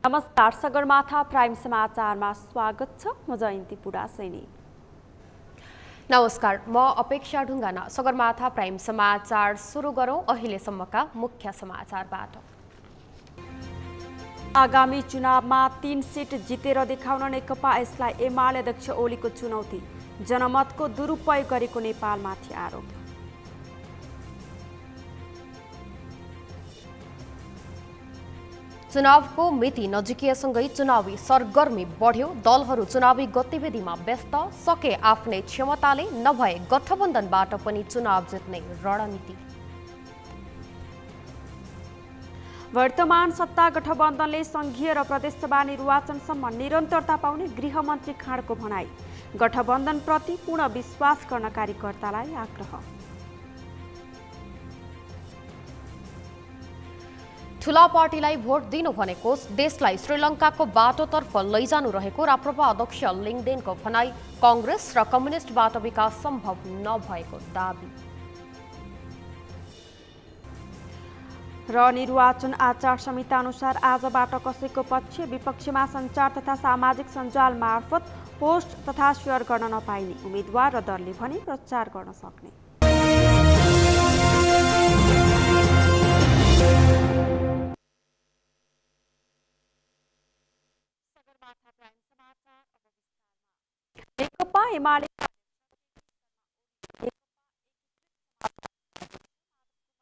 नमस्कार, सगरमाथा प्राइम समाचारमा स्वागत छ। म जयन्ती पुडासैनी। नमस्कार, म अपेक्षा ढुङ्गाना। सगरमाथा प्राइम समाचार सुरु गरौँ अहिलेसम्मका मुख्य समाचारबाट। आगामी चुनावमा 3 सिट जितेर देखाउन नेकपा यसलाई एमाले अध्यक्ष ओलीको चुनौती। जनमतको दुरुपयोग गरेको नेपालमाथि आरोप। चुनावको मिति नजिकिएसँगै चुनावी सरगर्मी बढ्यो। दलहरू चुनावी गतिविधिमा व्यस्त, सके आफ्नै क्षमताले, नभए गठबन्धनबाट पनि चुनाव जित्ने रणनीति। वर्तमान सत्ता गठबन्धनले संघीय र प्रदेशसभा निर्वाचनसम्म निरन्तरता पाउने गृहमन्त्री खाँडको भनाई। गठबन्धनप्रति पूर्ण विश्वास गर्न कार्यकर्तालाई आग्रह। ठूला पार्टीलाई भोट दिनु भनेको देशलाई श्रीलङ्काको बाटोतर्फ लैजानु रहेको राप्रपा अध्यक्ष लिङदेनको भनाई। कांग्रेस र कम्युनिस्टबाट विकास सम्भव नभएको दाबी। र निर्वाचन आचार संहिता अनुसार आजबाट कसैको पक्ष विपक्षमा सञ्चार तथा सामाजिक सञ्जाल मार्फत पोस्ट तथा शेयर गर्न नपाइने। उम्मेदवार र दलले भने प्रचार गर्न सक्ने। नेकपा एमाले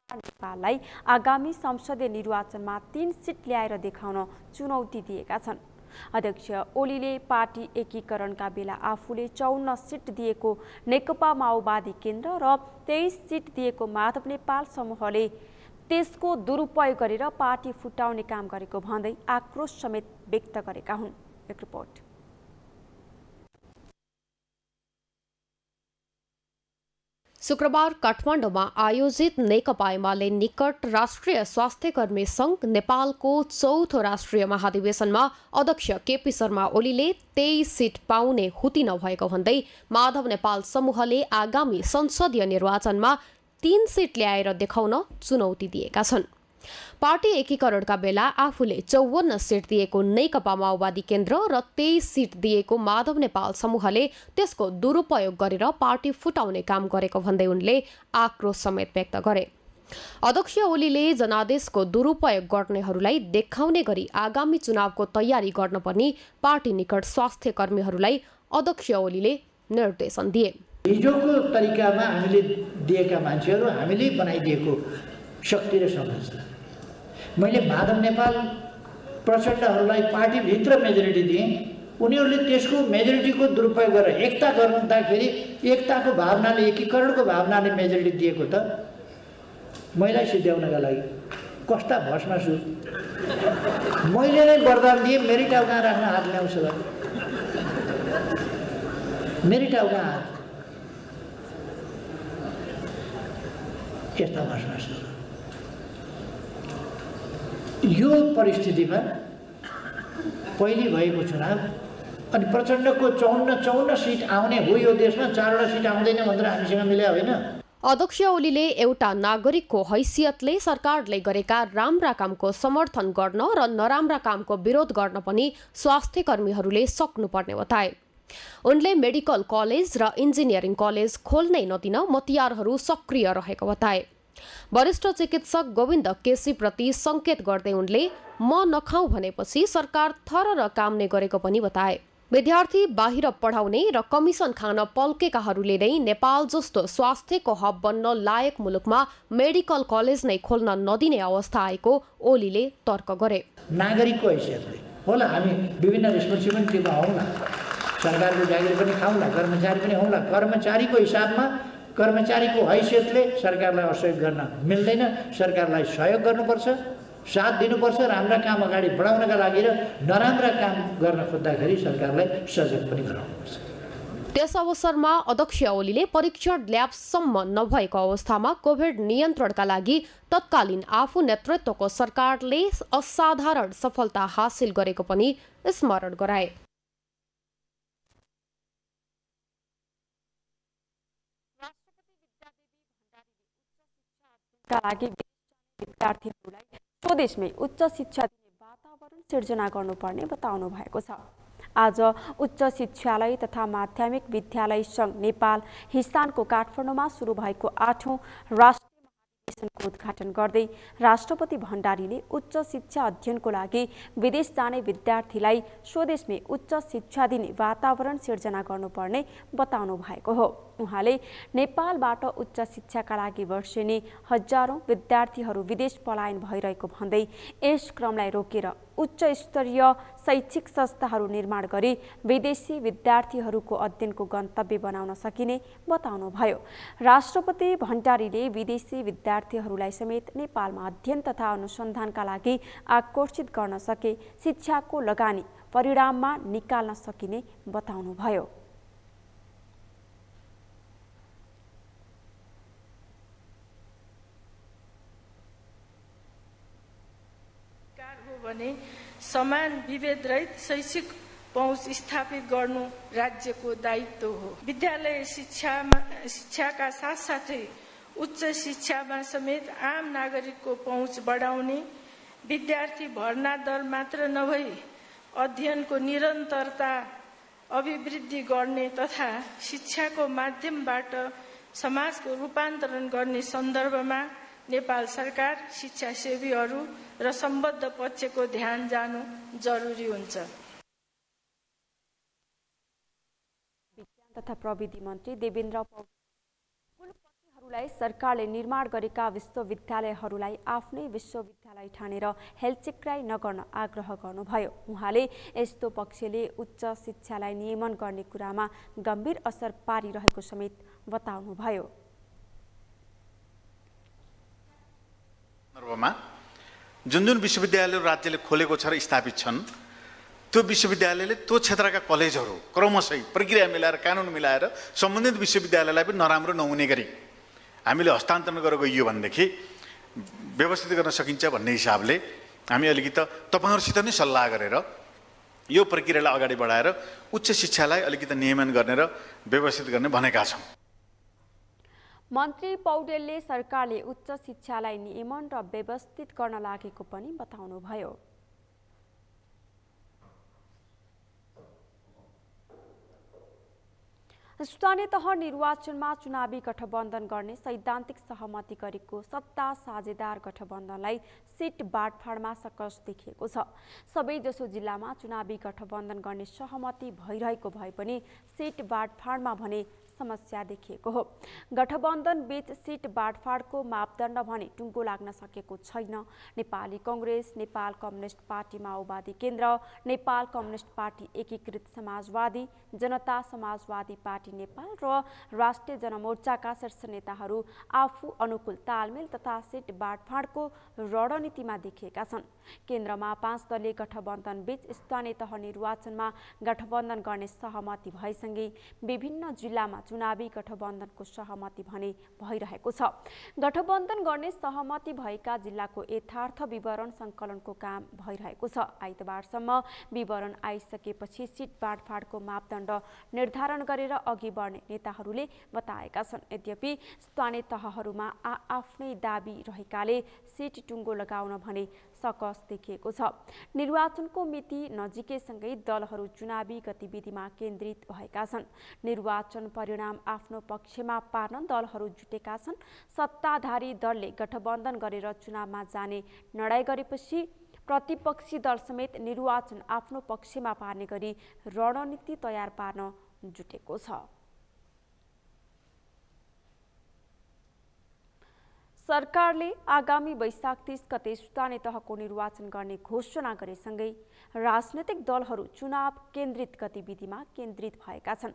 नेपाललाई आगामी संसदीय निर्वाचनमा 3 सिट ल्याएर देखाउन चुनौती दिएका छन्। अध्यक्ष ओलीले पार्टी एकीकरणका बेला आफूले 54 सिट दिएको नेकपा माओवादी केन्द्र र 23 सिट दिएको माधव नेपाल समूहले त्यसको दुरुपयोग गरेर पार्टी फुटाउने काम गरेको भन्दै आक्रोश समेत व्यक्त गरेका हुन्। एक रिपोर्ट। शुक्रबार काठमाडौँमा आयोजित नेकपा एमाले निकट राष्ट्रिय स्वास्थ्य कर्मी संघ नेपालको 4थो राष्ट्रिय महाधिवेशनमा अध्यक्ष केपी शर्मा ओलीले 23 सिट पाउने हुती नभएको भन्दै माधव नेपाल समूहले आगामी संसदीय निर्वाचनमा 3 सिट ल्याएर देखाउन चुनौती दिएका छन्। पार्टी एकीकरणका बेला आफूले 54 सिट दिएको नेकपा माओवादी केन्द्र र 23 सिट दिएको माधव नेपाल समूहले त्यसको दुरुपयोग गरेर पार्टी फुटाउने काम गरेको भन्दै उनले आक्रोश समेत व्यक्त गरे। अध्यक्ष ओलीले जनादेशको दुरुपयोग गर्नेहरूलाई देखाउने गरी आगामी चुनावको तयारी गर्न पर्ने पार्टी निकट स्वास्थ्य कर्मीहरूलाई अध्यक्ष ओलीले निर्देशन दिए। हिजोको तरिकामा हामीले दिएका मान्छेहरू हामीले बनाइदिएको शक्ति र संरचना। मैले माधव नेपाल प्रचण्डहरूलाई पार्टीभित्र मेजोरिटी दिएँ। उनीहरूले त्यसको मेजोरिटीको दुरुपयोग गरेर एकता गर्नुहुँदाखेरि एकताको भावनाले एकीकरणको भावनाले मेजोरिटी दिएको त मैलाई सिद्ध्याउनका लागि कस्ता भस्मा छु। मैले नै वरदान दिएँ मेरी टाउ कहाँ राख्न हात ल्याउँछ ल। मेरी टाउ कहाँ हात। यस्ता भस्मा छु। यो परिस्थितिमा पहिले भएको चुनाव अनि प्रचण्डको 54 सिट आउने हो यो देशमा 4वटा सिट आउँदैन भनेर हामीसँग मिल्या होइन। अध्यक्ष ओलीले एउटा नागरिकको हैसियतले सरकारले गरेका राम्रा कामको समर्थन गर्न र नराम्रा कामको विरोध गर्न पनि स्वास्थ्य कर्मीहरूले सक्नुपर्ने बताए। उनले मेडिकल कलेज र इन्जिनियरिङ कलेज खोल्नै नदिन मतियारहरू सक्रिय रहेको बताए। वरिष्ठ चिकित्सक गोविन्द केसी प्रति संकेत गर्दै उनले म नखाऊ भनेपछि सरकार थरर कामले गरेको पनि बताए। विद्यार्थी बाहिर पढाउने र कमिसन खान पल्केकाहरूले नै नेपाल जस्तो स्वास्थ्यको हब बन्न लायक मुलुकमा मेडिकल कलेज नै खोल्न नदिने अवस्था आएको ओलीले तर्क गरे। नागरिकको हैसियतले होला हामी विभिन्न रेस्पोन्सिबिलिटीमा हौँला, सरकारको जागिर पनि खाउँला, कर्मचारी पनि हौँला। कर्मचारीको हिसाबमा कर्मचारीको हैसियतले सरकारलाई असहयोग गर्न मिल्दैन। सरकारलाई सहयोग गर्नुपर्छ, साथ दिनुपर्छ राम्रा काम अगाडि बढाउनका लागि र नराम्रा काम गर्न खोज्दाखेरि सरकारलाई सजग पनि गराउनुपर्छ। त्यस अवसरमा अध्यक्ष ओलीले परीक्षण ल्याबसम्म नभएको अवस्थामा कोभिड नियन्त्रणका लागि तत्कालीन आफू नेतृत्वको सरकारले असाधारण सफलता हासिल गरेको पनि स्मरण गराए। विद्यार्थीहरूलाई स्वदेशमै उच्च शिक्षा दिने वातावरण वातावरण सिर्जना गर्नुपर्ने बताउनु भएको छ। आज उच्च शिक्षालय तथा माध्यमिक विद्यालय सङ्घ नेपाल हिसानको काठमाडौँमा सुरु भएको 8औं राष्ट्रिय महाधिवेशनको उद्घाटन गर्दै राष्ट्रपति भण्डारीले उच्च शिक्षा अध्ययनको लागि विदेश जाने विद्यार्थीलाई स्वदेशमै उच्च शिक्षा दिने वातावरण सिर्जना गर्नुपर्ने बताउनु भएको हो। उहाँले नेपालबाट उच्च शिक्षाका लागि वर्षेनी हजारौं विद्यार्थीहरू विदेश पलायन भइरहेको भन्दै यस क्रमलाई रोकेर उच्च स्तरीय शैक्षिक संस्थाहरू निर्माण गरी विदेशी विद्यार्थीहरूको अध्ययनको गन्तव्य बनाउन सकिने बताउनुभयो। राष्ट्रपति भण्डारीले विदेशी विद्यार्थीहरूलाई समेत नेपालमा अध्ययन तथा अनुसन्धानका लागि आकर्षित गर्न सके शिक्षाको लगानी परिणाममा निकाल्न सकिने बताउनुभयो। भने समान विभेद रहित शैक्षिक पहुँच स्थापित गर्नु राज्यको दायित्व हो। विद्यालय शिक्षाका साथसाथै उच्च शिक्षामा समेत आम नागरिकको पहुँच बढाउने, विद्यार्थी भर्ना दर मात्र नभई अध्ययनको निरन्तरता अभिवृद्धि गर्ने तथा शिक्षाको माध्यमबाट समाजको रूपान्तरण गर्ने सन्दर्भमा नेपाल सरकार, शिक्षासेवीहरू र सम्बद्ध पक्षको ध्यान जानु जरुरी हुन्छ। विज्ञान तथा प्रविधि मन्त्री देवेन्द्र कुलपतिहरूलाई सरकारले निर्माण गरेका विश्वविद्यालयहरूलाई आफ्नै विश्वविद्यालय ठानेर हेलचेक्राइ नगर्न आग्रह गर्नुभयो। उहाँले यस्तो पक्षले उच्च शिक्षालाई नियमन गर्ने कुरामा गम्भीर असर पारिरहेको समेत बताउनुभयो। जुन विश्वविद्यालय राज्यले खोलेको छ र स्थापित छन् त्यो विश्वविद्यालयले त्यो क्षेत्रका कलेजहरू क्रमशः प्रक्रिया मिलाएर कानुन मिलाएर सम्बन्धित विश्वविद्यालयलाई पनि नराम्रो नहुने गरी हामीले हस्तान्तरण गरेर गइयो भनेदेखि व्यवस्थित गर्न सकिन्छ भन्ने हिसाबले हामी अलिकति तपाईहरुसित नै सल्लाह गरेर यो प्रक्रियालाई अगाडि बढाएर उच्च शिक्षालाई अलिकति नियमन गर्ने र व्यवस्थित गर्ने भनेका छौं। मन्त्री पौडेलले सरकारले उच्च शिक्षालाई नियमन र व्यवस्थित गर्न लागेको पनि बताउनुभयो। स्थानीय तह निर्वाचनमा चुनावी गठबन्धन गर्ने सैद्धान्तिक सहमति गरेको सत्ता साझेदार गठबन्धनलाई सिट बाँडफाँडमा सकस देखिएको छ। सबैजसो जिल्लामा चुनावी गठबन्धन गर्ने सहमति भइरहेको भए पनि सिट बाँडफाँडमा भने समस्या देखिएको हो। गठबन्धन बीच सिट बाँडफाँडको मापदण्ड भने टुङ्गो लाग्न सकेको छैन। नेपाली कांग्रेस, नेपाल कम्युनिस्ट पार्टी माओवादी केन्द्र, नेपाल कम्युनिस्ट पार्टी एकीकृत समाजवादी, जनता समाजवादी पार्टी नेपाल र राष्ट्रिय जनमोर्चाका शीर्ष नेताहरू आफू अनुकूल तालमेल तथा सिट बाँडफाँडको रणनीतिमा देखिएका छन्। केन्द्रमा 5 दलीय गठबन्धन बीच स्थानीय तह निर्वाचनमा गठबन्धन गर्ने सहमति भएसँगै विभिन्न जिल्लामा चुनावी गठबन्धनको सहमति भने भइरहेको छ। गठबन्धन गर्ने सहमति भएका जिल्लाको यथार्थ विवरण संकलनको काम भइरहेको छ। आइतबारसम्म विवरण आइसकेपछि सिट बाँडफाँडको मापदण्ड निर्धारण गरेर अघि बढ्ने नेताहरूले बताएका छन्। यद्यपि स्थानीय तहहरूमा आफ्नै दाबी रहेकाले सिट टुङ्गो लगाउन भने सकस देखिएको छ। निर्वाचनको मिति नजिकैसँगै दलहरू चुनावी गतिविधिमा केन्द्रित भएका छन्। निर्वाचन परिणाम आफ्नो पक्षमा पार्न दलहरू जुटेका छन्। सत्ताधारी दलले गठबन्धन गरेर चुनावमा जाने निर्णय गरेपछि प्रतिपक्षी दल समेत निर्वाचन आफ्नो पक्षमा पार्ने गरी रणनीति तयार पार्न जुटेको छ। सरकारले आगामी वैशाख 30 गते स्थानीय तहको निर्वाचन गर्ने घोषणा गरेसँगै राजनैतिक दलहरू चुनाव केन्द्रित गतिविधिमा केन्द्रित भएका छन्।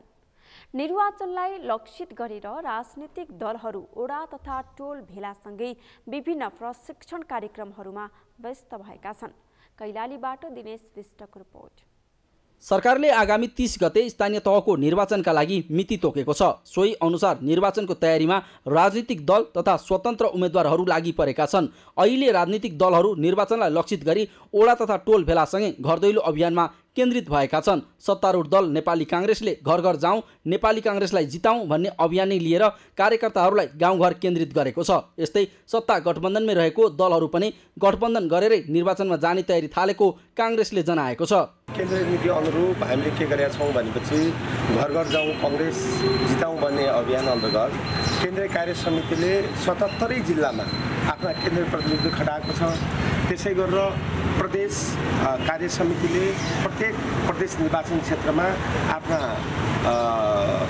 निर्वाचनलाई लक्षित गरेर राजनैतिक दलहरू ओडा तथा टोल भेलासँगै विभिन्न प्रशिक्षण कार्यक्रमहरूमा व्यस्त भएका छन्। कैलालीबाट दिनेश विष्टको रिपोर्ट। सरकारले आगामी 30 गते स्थानीय तहको निर्वाचनका लागि मिति तोकेको छ। सोही अनुसार निर्वाचनको तयारीमा राजनीतिक दल तथा स्वतन्त्र उम्मेदवारहरू लागि परेका छन्। अहिले राजनीतिक दलहरू निर्वाचनलाई लक्षित गरी ओडा तथा टोल भेलासँगै घरदैलो अभियानमा केन्द्रित भएका छन्। सत्तारूढ दल नेपाली काङ्ग्रेसले घर घर जाउँ नेपाली काङ्ग्रेसलाई जिताउँ भन्ने अभियान लिएर कार्यकर्ताहरूलाई गाउँघर केन्द्रित गरेको छ। यस्तै सत्ता गठबन्धनमै रहेको दलहरू पनि गठबन्धन गरेरै निर्वाचनमा जाने तयारी थालेको काङ्ग्रेसले जनाएको छ। केन्द्रीय नीति अनुरूप हामीले के गरेका छौँ भनेपछि घर घर जाउँ काङ्ग्रेस जिताउँ भन्ने अभियान अन्तर्गत केन्द्रीय कार्य समितिले 77 जिल्लामा आफ्ना केन्द्रीय प्रतिनिधि खटाएको छ। त्यसै गरेर प्रदेश कार्य समितिले प्रत्येक प्रदेश निर्वाचन क्षेत्रमा आफ्ना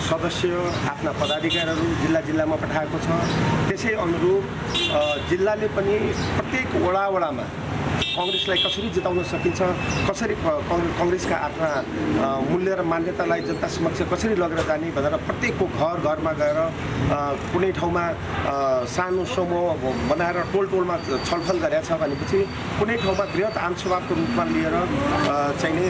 सदस्य आफ्ना पदाधिकारीहरू जिल्लामा पठाएको छ। त्यसै अनुरूप जिल्लाले पनि प्रत्येक वडामा काङ्ग्रेसलाई कसरी जिताउन सकिन्छ, कसरी काङ्ग्रेसका आफ्ना मूल्य र मान्यतालाई जनता समक्ष कसरी लगेर जाने भनेर प्रत्येकको घरमा गएर कुनै ठाउँमा सानो समूह बनाएर टोलमा छलफल गरेका छ भनेपछि कुनै ठाउँमा बृहत आमसभाको रूपमा लिएर चाहिने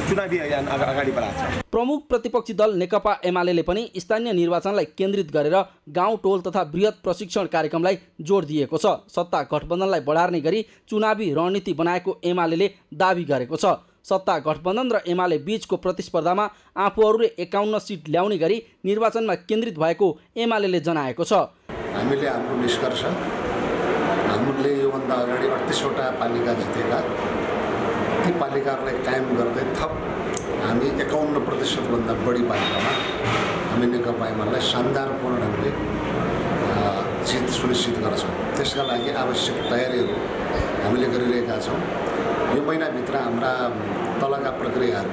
चुनावी अभियान अगाडि बढाएको छ। प्रमुख प्रतिपक्षी दल नेकपा एमाले पनि स्थानीय निर्वाचनलाई केन्द्रित गरेर गाउँ टोल तथा बृहत प्रशिक्षण कार्यक्रमलाई जोड दिएको छ। सत्ता गठबन्धनलाई बढार्ने गरी चुनावी रणनीति बनाएको एमाले दाबी गरेको छ। सत्ता गठबन्धन र एमाले बीचको प्रतिस्पर्धामा आफूहरूले 51 सिट ल्याउने गरी निर्वाचनमा केन्द्रित भएको एमाले जनाएको छ। हामीले हाम्रो निष्कर्ष हामीले योभन्दा अगाडि 38वटा पालिका जितेका ती पालिकाहरूलाई कायम गर्दै थप हामी 51% बढी पालिकामा हामी नेकपा एमालेलाई शानदारपूर्ण ढङ्गले जित सुनिश्चित गर्छौँ। त्यसका लागि आवश्यक तयारीहरू हामीले गरिरहेका छौँ। यो महिनाभित्र हाम्रा तलका प्रक्रियाहरू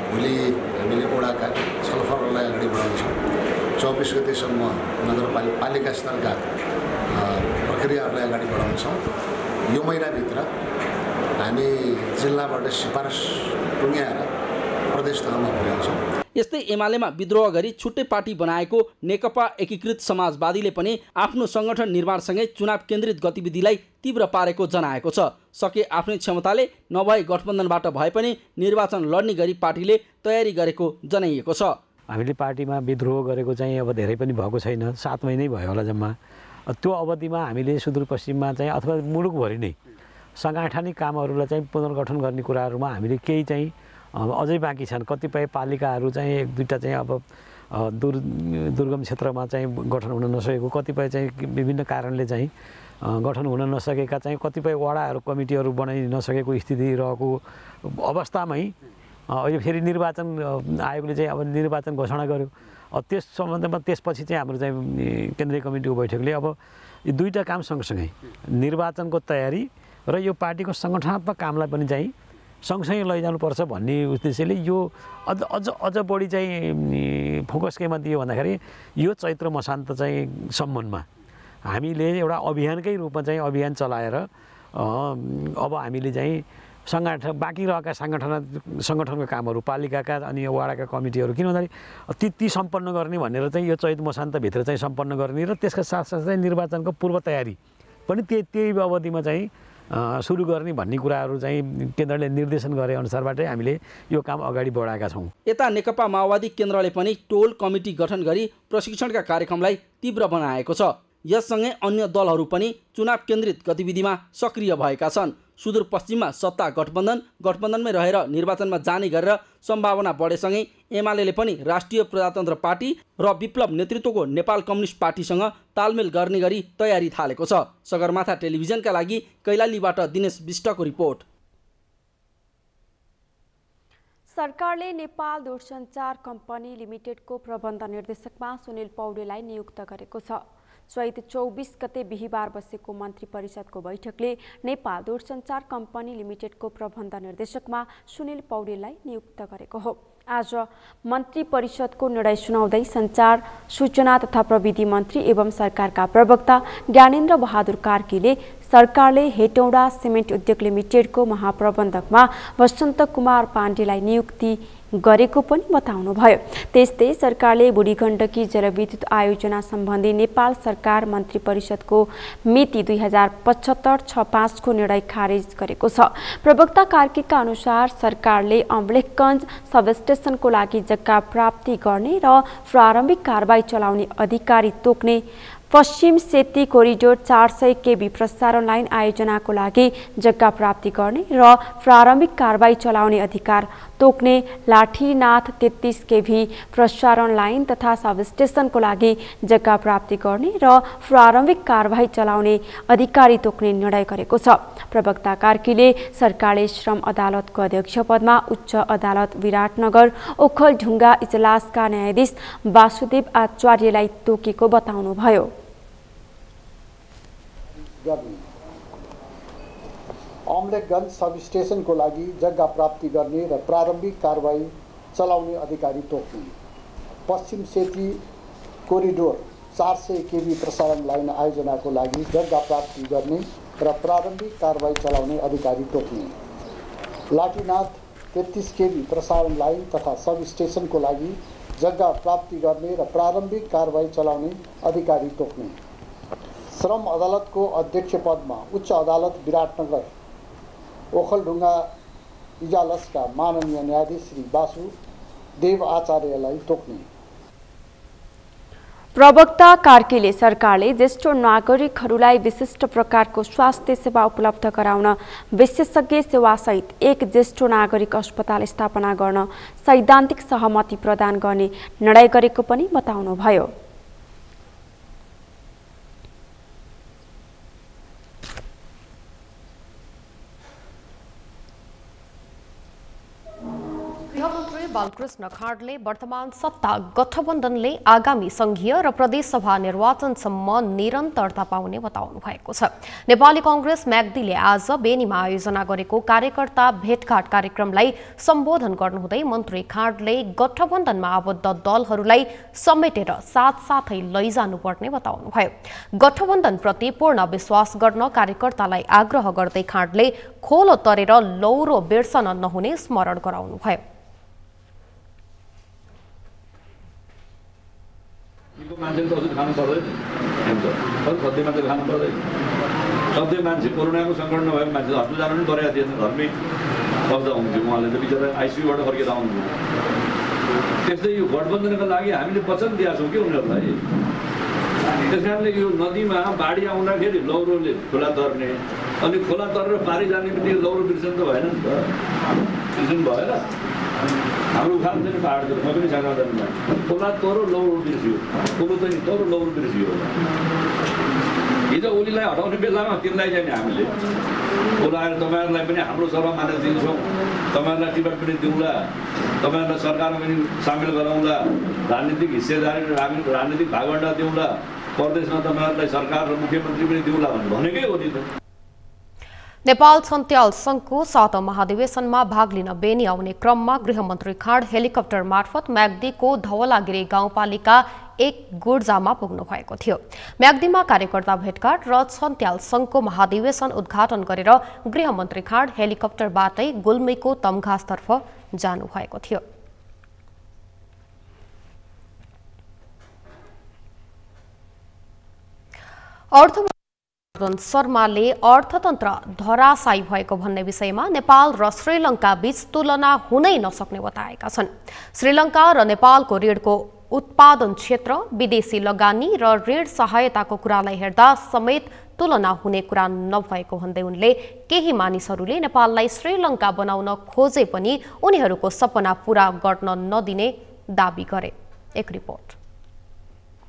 भोलि हामीले वडाका छलफललाई अगाडि बढाउँछौँ। 24 गतेसम्म नगरपालिका स्तरका प्रक्रियाहरूलाई अगाडि बढाउँछौँ। यो महिनाभित्र हामी जिल्लाबाट सिफारिस टुङ्ग्याएर प्रदेश तहमा पुर्याउँछौँ। यस्तै एमालेमा विद्रोह गरी छुट्टै पार्टी बनाएको नेकपा एकीकृत समाजवादीले पनि आफ्नो सङ्गठन निर्माणसँगै चुनाव केन्द्रित गतिविधिलाई तीव्र पारेको जनाएको छ। सके आफ्नै क्षमताले नभए गठबन्धनबाट भए पनि निर्वाचन लड्ने गरी पार्टीले तयारी गरेको जनाइएको छ। हामीले पार्टीमा विद्रोह गरेको चाहिँ अब धेरै पनि भएको छैन, 7 महिनै भयो होला जम्मा। त्यो अवधिमा हामीले सुदूरपश्चिममा चाहिँ अथवा मुलुकभरि नै साङ्गठनिक कामहरूलाई चाहिँ पुनर्गठन गर्ने कुराहरूमा हामीले केही चाहिँ अझै बाँकी छन्। कतिपय पालिकाहरू चाहिँ 1-2टा चाहिँ अब दुर्गम क्षेत्रमा चाहिँ गठन हुन नसकेको, कतिपय चाहिँ विभिन्न कारणले चाहिँ गठन हुन नसकेका चाहिँ कतिपय वडाहरू कमिटीहरू बनाइ नसकेको स्थिति रहेको अवस्थामै अहिले फेरि निर्वाचन आयोगले चाहिँ अब निर्वाचन घोषणा गर्यो। त्यस सम्बन्धमा त्यसपछि चाहिँ हाम्रो चाहिँ केन्द्रीय कमिटीको बैठकले अब यो दुईटा काम सँगसँगै निर्वाचनको तयारी र यो पार्टीको सङ्गठनात्मक कामलाई पनि चाहिँ सँगसँगै लैजानुपर्छ भन्ने उद्देश्यले यो अझ बढी चाहिँ फोकस केमा दियो भन्दाखेरि यो चैत्र मसान्त चाहिँ सम्बन्धमा हामीले एउटा अभियानकै रूपमा चाहिँ अभियान चलाएर अब हामीले चाहिँ बाँकी रहेका सङ्गठनको कामहरू पालिकाका अनि वडाका कमिटीहरू किन भन्दाखेरि ती सम्पन्न गर्ने भनेर चाहिँ यो चैत मसान्तभित्र चाहिँ सम्पन्न गर्ने र त्यसका साथसाथै निर्वाचनको पूर्व तयारी पनि त्यही अवधिमा चाहिँ सुरु गर्ने भन्ने कुराहरू चाहिँ केन्द्रले निर्देशन गरे अनुसारबाटै हामीले यो काम अगाडि बढाएका छौँ। यता नेकपा माओवादी केन्द्रले पनि टोल कमिटी गठन गरी प्रशिक्षणका कार्यक्रमलाई तीव्र बनाएको छ। यससँगै अन्य दलहरू पनि चुनाव केन्द्रित गतिविधिमा सक्रिय भएका छन्। सुदूरपश्चिममा सत्ता गठबन्धनमै रहेर निर्वाचनमा जाने गरेर सम्भावना बढेसँगै एमाले पनि राष्ट्रिय प्रजातन्त्र पार्टी र विप्लव नेतृत्वको नेपाल कम्युनिस्ट पार्टीसँग तालमेल गर्ने गरी तयारी थालेको छ। सगरमाथा टेलिभिजनका लागि कैलालीबाट दिनेश विष्टको रिपोर्ट। सरकारले नेपाल दूरसञ्चार कम्पनी लिमिटेडको प्रबन्ध निर्देशकमा सुनिल पौडेललाई नियुक्त गरेको छ। चैत 24 गते बिहिबार बसेको मन्त्री परिषदको बैठकले नेपाल दूरसञ्चार कम्पनी लिमिटेडको प्रबन्ध निर्देशकमा सुनिल पौडेललाई नियुक्त गरेको हो। आज मन्त्री परिषदको निर्णय सुनाउँदै सञ्चार सूचना तथा प्रविधि मन्त्री एवं सरकारका प्रवक्ता ज्ञानेन्द्र बहादुर कार्कीले सरकारले हेटौडा सिमेन्ट उद्योग लिमिटेडको महाप्रबन्धकमा वसन्त कुमार पाण्डेलाई नियुक्ति गरेको पनि बताउनुभयो। त्यस्तै सरकारले बुढीगण्डकी जलविद्युत आयोजना सम्बन्धी नेपाल सरकार मन्त्री परिषदको मिति 2075/65 को निर्णय खारेज गरेको छ। प्रवक्ता कार्कीका अनुसार सरकारले अम्लेखगञ्ज सबस्टेसनको लागि जग्गा प्राप्ति गर्ने र प्रारम्भिक कारबाही चलाउने अधिकारी तोक्ने पश्चिम सेती कोरिडोर 400 केबी प्रसारण लाइन आयोजनाको लागि जग्गा प्राप्ति गर्ने र प्रारम्भिक कारबाही चलाउने अधिकार तोक्ने, लाठीनाथ 33 केभी प्रसारण लाइन तथा सबस्टेसनको लागि जग्गा प्राप्ति गर्ने र प्रारम्भिक कारबाही चलाउने अधिकारी तोक्ने निर्णय गरेको छ। प्रवक्ता कार्कीले सरकारले श्रम अदालतको अध्यक्ष पदमा उच्च अदालत विराटनगर ओखलढुङ्गा इजलासका न्यायाधीश वासुदेव आचार्यलाई तोकेको बताउनुभयो। अमलेखगञ्ज सबस्टेसनको लागि जग्गा प्राप्ति गर्ने र प्रारम्भिक कारबाही चलाउने अधिकारी तोक्ने, पश्चिम सेती कोरिडोर 400 केबी प्रसारण लाइन आयोजनाको लागि जग्गा प्राप्ति गर्ने र प्रारम्भिक कारबाही चलाउने अधिकारी तोक्ने, लाठीनाथ 33 केबी प्रसारण लाइन तथा सबस्टेसनको लागि जग्गा प्राप्ति गर्ने र प्रारम्भिक कारबाही चलाउने अधिकारी तोक्ने, श्रम अदालतको अध्यक्ष पदमा उच्च अदालत विराटनगर ओखलढुङ्गा इजलासका माननीय न्यायाधीश श्री वासुदेव आचार्यलाई तोक्ने। प्रवक्ता कार्कीले सरकारले ज्येष्ठ नागरिकहरूलाई विशिष्ट प्रकारको स्वास्थ्य सेवा उपलब्ध गराउन विशेषज्ञ सेवासहित एक ज्येष्ठ नागरिक अस्पताल स्थापना गर्न सैद्धान्तिक सहमति प्रदान गर्ने निर्णय गरेको पनि बताउनुभयो। बालकृष्ण खाँडले वर्तमान सत्ता गठबन्धनले आगामी संघीय र प्रदेशसभा निर्वाचनसम्म निरन्तरता पाउने बताउनु भएको छ। नेपाली कांग्रेस म्याग्दीले आज बेनीमा आयोजना गरेको कार्यकर्ता भेटघाट कार्यक्रमलाई सम्बोधन गर्नुहुँदै मन्त्री खाँडले गठबन्धनमा आबद्ध दलहरूलाई समेटेर साथसाथै लैजानुपर्ने बताउनुभयो। गठबन्धनप्रति पूर्ण विश्वास गर्न कार्यकर्तालाई आग्रह गर्दै खाँडले खोलो तरेर लौरो बिर्सन नहुने स्मरण गराउनुभयो। मान्छेले त खानु पर्दैन, सधैँ मान्छे खानु पर्दैन। सधैँ मान्छे कोरोनाको सङ्कट नभएको मान्छे हस्पिटल जानु पनि परेको थिएन, घरमै बस्दा हुन्थ्यो। उहाँले त बिचरा आइसियूबाट फर्केर आउनुभयो। त्यस्तै यो गठबन्धनका लागि हामीले वचन दिएका छौँ कि उनीहरूलाई। त्यस कारणले यो नदीमा बाढी आउँदाखेरि लौरोले खोला तर्ने, अनि खोला तरेर पारी जाने बित्तिकै लौरो बिर्सन त भएन नि त, बिर्सन भएर हाम्रो उखान चाहिँ पाहाडतिर म पनि सानो जान्दिनँ, खोला तरो लौरो बिर्सियो, खोलो चाहिँ तरो लौरो बिर्सियो। हिजो ओलीलाई हटाउने बेलामा तिनलाई चाहिँ हामीले बोलाएर तपाईँहरूलाई पनि हाम्रो सभा मानेर दिन्छौँ, तपाईँहरूलाई टिकट पनि दिउँला, तपाईँहरूलाई सरकारमा पनि सामेल गराउँला, राजनीतिक हिस्सेदारी राजनीतिक भागवण्डा दिउँला, प्रदेशमा तपाईँहरूलाई सरकार र मुख्यमन्त्री पनि दिउँला भनेकै हो नि त। नेपाल छन्त्याल संघको 7औं महाधिवेशनमा भाग लिन बेनी आउने क्रममा गृहमन्त्री खाँड हेलिकप्टर मार्फत म्याग्दीको धवलागिरी गाउँपालिका 1 गुर्जामा पुग्नु भएको थियो। म्याग्दीमा कार्यकर्ता भेटघाट र छन्त्याल संघको महाधिवेशन उद्घाटन गरेर गृहमन्त्री खाँड हेलिकप्टरबाटै गुल्मीको तमघासतर्फ जानु भएको थियो। शर्माले अर्थतन्त्र धराशायी भएको भन्ने विषयमा नेपाल र श्रीलङ्का बीच तुलना हुनै नसक्ने बताएका छन्। श्रीलङ्का र नेपालको ऋणको उत्पादन क्षेत्र, विदेशी लगानी र ऋण सहायताको कुरालाई हेर्दा समेत तुलना हुने कुरा नभएको भन्दै उनले केही मानिसहरूले नेपाललाई श्रीलङ्का बनाउन खोजे पनि उनीहरूको सपना पूरा गर्न नदिने दाबी गरे। एक रिपोर्ट।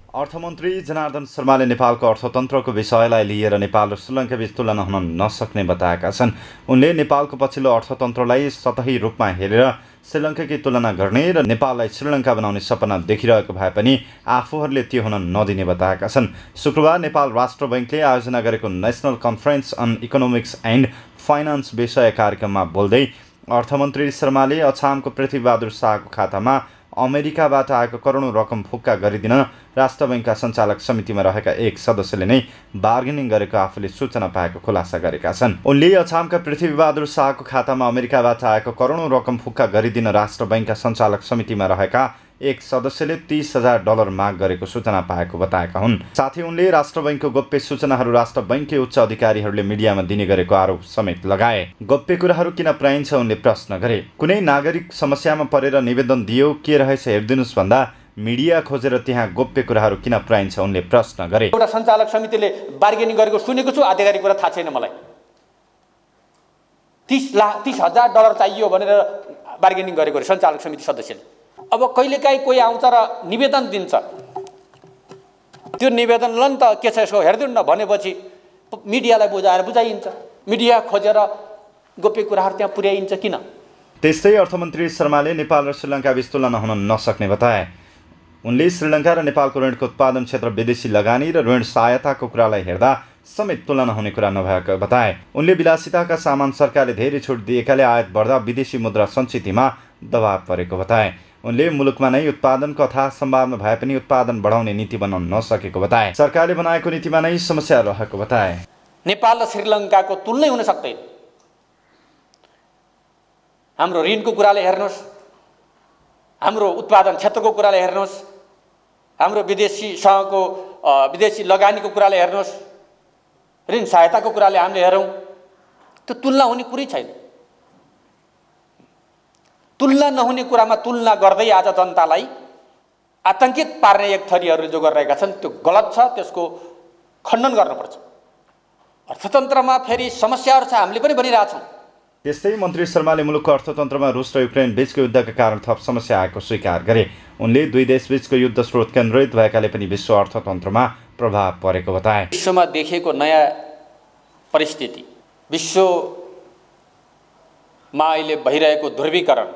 अर्थमन्त्री जनार्दन शर्माले नेपालको अर्थतन्त्रको विषयलाई लिएर नेपाल र श्रीलङ्काबीच तुलना हुन नसक्ने बताएका छन्। उनले नेपालको पछिल्लो अर्थतन्त्रलाई सतही रूपमा हेरेर श्रीलङ्काकी तुलना गर्ने र नेपाललाई श्रीलङ्का बनाउने सपना देखिरहेको भए पनि आफूहरूले त्यो हुन नदिने बताएका छन्। शुक्रबार नेपाल राष्ट्र बैंकले आयोजना गरेको national conference on economics and finance विषय कार्यक्रममा बोल्दै अर्थमन्त्री शर्माले अछामको पृथ्वीबहादुर शाहको खातामा अमेरिकाबाट आएको करोडौं रकम फुक्का गरिदिन राष्ट्र बैंकका सञ्चालक समितिमा रहेका एक सदस्यले नै बार्गेनिङ गरेको आफूले सूचना पाएको खुलासा गरेका छन्। उनले अछामका पृथ्वीबहादुर शाहको खातामा अमेरिकाबाट आएको करोडौं रकम फुक्का गरिदिन राष्ट्र बैंकका सञ्चालक समितिमा रहेका एक सदस्यले $30,000 माग गरेको सूचना पाएको बताएका हुन्। साथै उनले राष्ट्र बैंकको गोप्य सूचनाहरू राष्ट्र बैंककै उच्च अधिकारीहरूले मिडियामा दिने गरेको आरोप समेत लगाए। गोप्य कुराहरू किन पुर्याइन्छ उनले प्रश्न गरे। कुनै नागरिक समस्यामा परेर निवेदन दियो के रहेछ हेरिदिनुस् भन्दा मिडिया खोजेर त्यहाँ गोप्य कुराहरू किन पुर्याइन्छ उनले प्रश्न गरे। एउटा सञ्चालक समितिले बार्गेनिङ गरेको सुनेको छु, आधिकारिक कुरा थाहा छैन मलाई। 30,000 डलर चाहियो भनेर बार्गेनिङ गरेको रे सञ्चालक समिति सदस्यले। अब कहिलेकाहीँ कोही आउँछ र निवेदन दिन्छ, त्यो निवेदन ल नि त के छ यसको हेरिदिनु न भनेपछि मिडियालाई बुझाएर बुझाइन्छ। मिडिया खोजेर गोप्य कुराहरू त्यहाँ पुर्याइन्छ किन? त्यस्तै अर्थमन्त्री शर्माले नेपाल र श्रीलङ्का बीच तुलना हुन नसक्ने बताए। उनले श्रीलङ्का र नेपालको ऋणको उत्पादन क्षेत्र विदेशी लगानी र ऋण सहायताको कुरालाई हेर्दा समेत तुलना हुने कुरा नभएको बताए। उनले विलासिताका सामान सरकारले धेरै छुट दिएकाले आयात बढ्दा विदेशी मुद्रा सञ्चितमा दबाव परेको बताए। उनले मुलुकमा नै उत्पादनको अथाह सम्भावना भए पनि उत्पादन बढाउने नीति बनाउन नसकेको बताए। सरकारले बनाएको नीतिमा नै समस्या रहेको बताए। नेपाल र श्रीलङ्काको तुलनै हुन सक्दैन। हाम्रो ऋणको कुराले हेर्नुहोस्, हाम्रो उत्पादन क्षेत्रको कुराले हेर्नुहोस्, हाम्रो विदेशीसँगको विदेशी लगानीको कुराले हेर्नुहोस्, ऋण सहायताको कुराले हामीले हेरौँ, त्यो तुलना हुने कुरै छैन। तुलना नहुने कुरामा तुलना गर्दै आज जनतालाई आतंकित पार्ने एक थरीहरूले जो गरिरहेका छन् त्यो गलत छ, त्यसको खण्डन गर्नुपर्छ। अर्थतन्त्रमा फेरि समस्याहरू छ, हामीले पनि भनिरहेछौँ। त्यस्तै मन्त्री शर्माले मुलुकको अर्थतन्त्रमा रुस र युक्रेन बीचको युद्धका कारण थप समस्या आएको स्वीकार गरे। उनले दुई देशबीचको युद्ध स्रोत केन्द्रित भएकाले पनि विश्व अर्थतन्त्रमा प्रभाव परेको बताए। विश्वमा देखिएको नयाँ परिस्थिति, विश्वमा अहिले भइरहेको ध्रुवीकरण,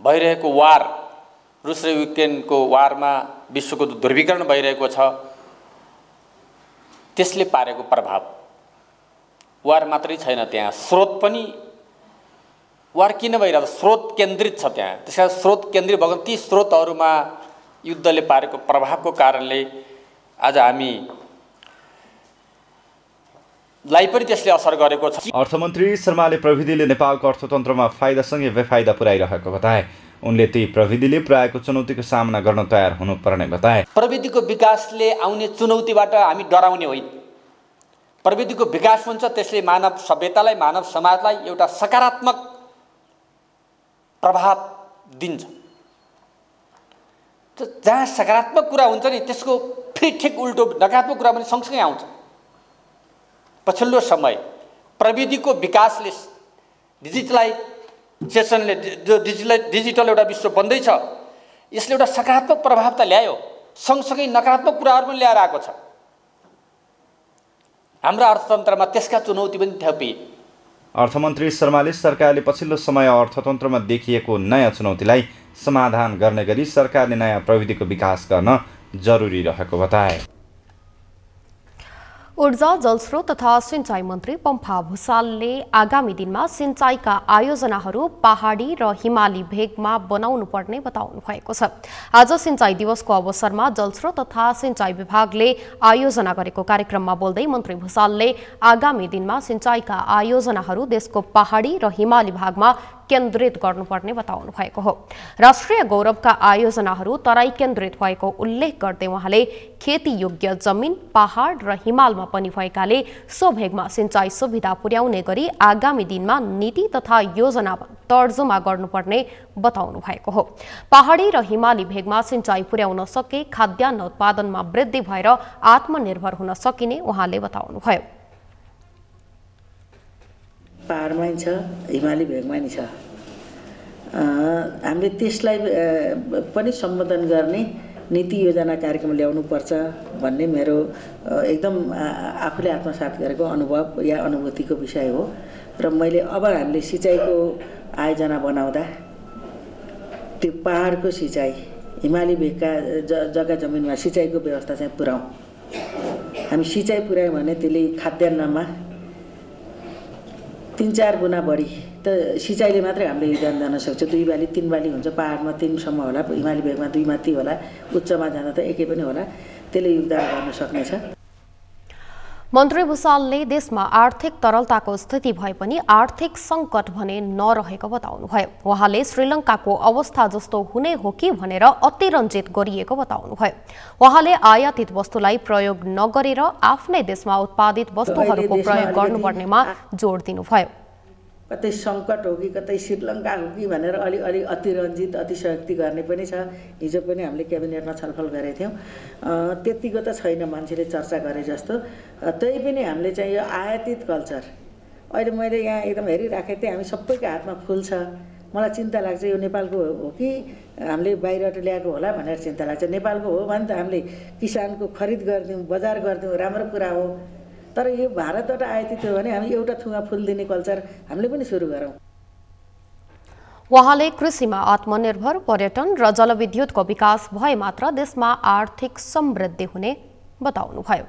भइरहेको वार, रुस र युक्रेनको वारमा विश्वको ध्रुवीकरण भइरहेको छ, त्यसले पारेको प्रभाव। वार मात्रै छैन, त्यहाँ स्रोत पनि वार किन भइरहेको स्रोत केन्द्रित छ त्यहाँ। त्यसकारण स्रोत केन्द्रित भएको ती स्रोतहरूमा युद्धले पारेको प्रभावको कारणले आज हामीलाई पनि त्यसले असर गरेको छ। अर्थमन्त्री शर्माले प्रविधिले नेपालको अर्थतन्त्रमा फाइदासँगै बेफाइदा पुर्याइरहेको बताए। उनले ती प्रविधिले पुर्याएको चुनौतीको सामना गर्न तयार हुनुपर्ने बताए। प्रविधिको विकासले आउने चुनौतीबाट हामी डराउने होइन। प्रविधिको विकास हुन्छ, त्यसले मानव सभ्यतालाई, मानव समाजलाई एउटा सकारात्मक प्रभाव दिन्छ। जहाँ सकारात्मक कुरा हुन्छ नि त्यसको फेरि ठिक उल्टो नकारात्मक कुरा पनि सँगसँगै आउँछ। पछिल्लो समय प्रविधिको विकासले, डिजिटलाइजेसनले, जो डिजिटल एउटा विश्व बन्दैछ, यसले एउटा सकारात्मक प्रभाव त ल्यायो, सँगसँगै नकारात्मक कुराहरू पनि ल्याएर आएको छ। हाम्रो अर्थतन्त्रमा त्यसका चुनौती पनि थपिए। अर्थमन्त्री शर्माले सरकारले पछिल्लो समय अर्थतन्त्रमा देखिएको नयाँ चुनौतीलाई समाधान गर्ने गरी सरकारले नयाँ प्रविधिको विकास गर्न जरुरी रहेको बताए। ऊर्जा, जलस्रोत तथा सिंचाई मन्त्री पम्फा भुसालले आगामी दिनमा सिंचाईका आयोजनाहरू पहाडी र हिमाली भेगमा बनाउनु पर्ने बताउनु भएको छ। आज सिंचाई दिवसको अवसरमा जलस्रोत तथा सिंचाई विभागले आयोजना गरेको कार्यक्रममा बोल्दै मन्त्री भुसालले आगामी दिनमा सिंचाईका आयोजनाहरू देशको पहाडी र हिमाली भागमा केन्द्रित गर्नुपर्ने बताउनु भएको हो। राष्ट्रिय गौरवका आयोजनाहरू तराई केन्द्रित भएको उल्लेख गर्दै उहाँले खेती योग्य जमिन पहाड र हिमालमा पनि भएकाले सो भेगमा सिंचाई सुविधा पुर्याउने गरी आगामी दिनमा नीति तथा योजना तर्जुमा गर्नुपर्ने बताउनु भएको हो। पहाडी र हिमाली भेगमा सिंचाई पुर्याउन सके खाद्यान्न उत्पादनमा वृद्धि भएर आत्मनिर्भर हुन सकिने उहाँले बताउनुभयो। पहाडमै छ, हिमाली भेगमा नि छ। हामीले त्यसलाई पनि सम्बोधन गर्ने नीति योजना कार्यक्रम ल्याउनुपर्छ भन्ने मेरो एकदम आफूले आत्मसात गरेको अनुभव या अनुभूतिको विषय हो। र मैले अब हामीले सिँचाइको आयोजना बनाउँदा त्यो पहाडको सिँचाइ, हिमाली भेगका जग्गा जमिनमा सिँचाइको व्यवस्था चाहिँ पुर्याउँ। हामी सिँचाइ पुर्यायौँ भने त्यसले खाद्यान्नमा 3-4 गुणा बढी त सिँचाइले मात्रै हामीले योगदान दिन सक्छ। 2 बाली 3 बाली हुन्छ, पहाडमा 3 सम्म होला, हिमाली भेगमा 2 माथि होला, उच्चमा जाँदा त एकै पनि होला, त्यसले योगदान गर्न सक्नेछ। मन्त्री भुसालले देशमा आर्थिक तरलताको स्थिति भए पनि आर्थिक सङ्कट भने नरहेको बताउनुभयो। उहाँले श्रीलङ्काको अवस्था जस्तो हुने हो कि भनेर अतिरञ्जित गरिएको बताउनुभयो। उहाँले आयातित वस्तुलाई प्रयोग नगरेर आफ्नै देशमा उत्पादित वस्तुहरूको प्रयोग गर्नुपर्नेमा जोड दिनुभयो। कतै सङ्कट हो कि कतै श्रीलङ्का हो कि भनेर अलि अतिरञ्जित अतिशयोक्ति गर्ने पनि छ। हिजो पनि हामीले क्याबिनेटमा छलफल गरेका थियौँ। त्यतिको त छैन मान्छेले चर्चा गरे जस्तो। त्यही पनि हामीले चाहिँ यो आयातित कल्चर अहिले मैले यहाँ एकदम हेरिराखेको थिएँ। हामी सबैको हातमा फुल छ। मलाई चिन्ता लाग्छ यो नेपालको हो कि हामीले बाहिरबाट ल्याएको होला भनेर चिन्ता लाग्छ। नेपालको हो भने त हामीले किसानको खरिद गरिदिउँ, बजार गरिदिउँ, राम्रो कुरा हो। तर यो भारतबाट आयातित हो भने हामी एउटा थुङ्गा फुल दिने कल्चर हामीले पनि सुरु गरौँ। उहाँले कृषिमा आत्मनिर्भर, पर्यटन र जलविद्युतको विकास भए मात्र देशमा आर्थिक समृद्धि हुने बताउनुभयो।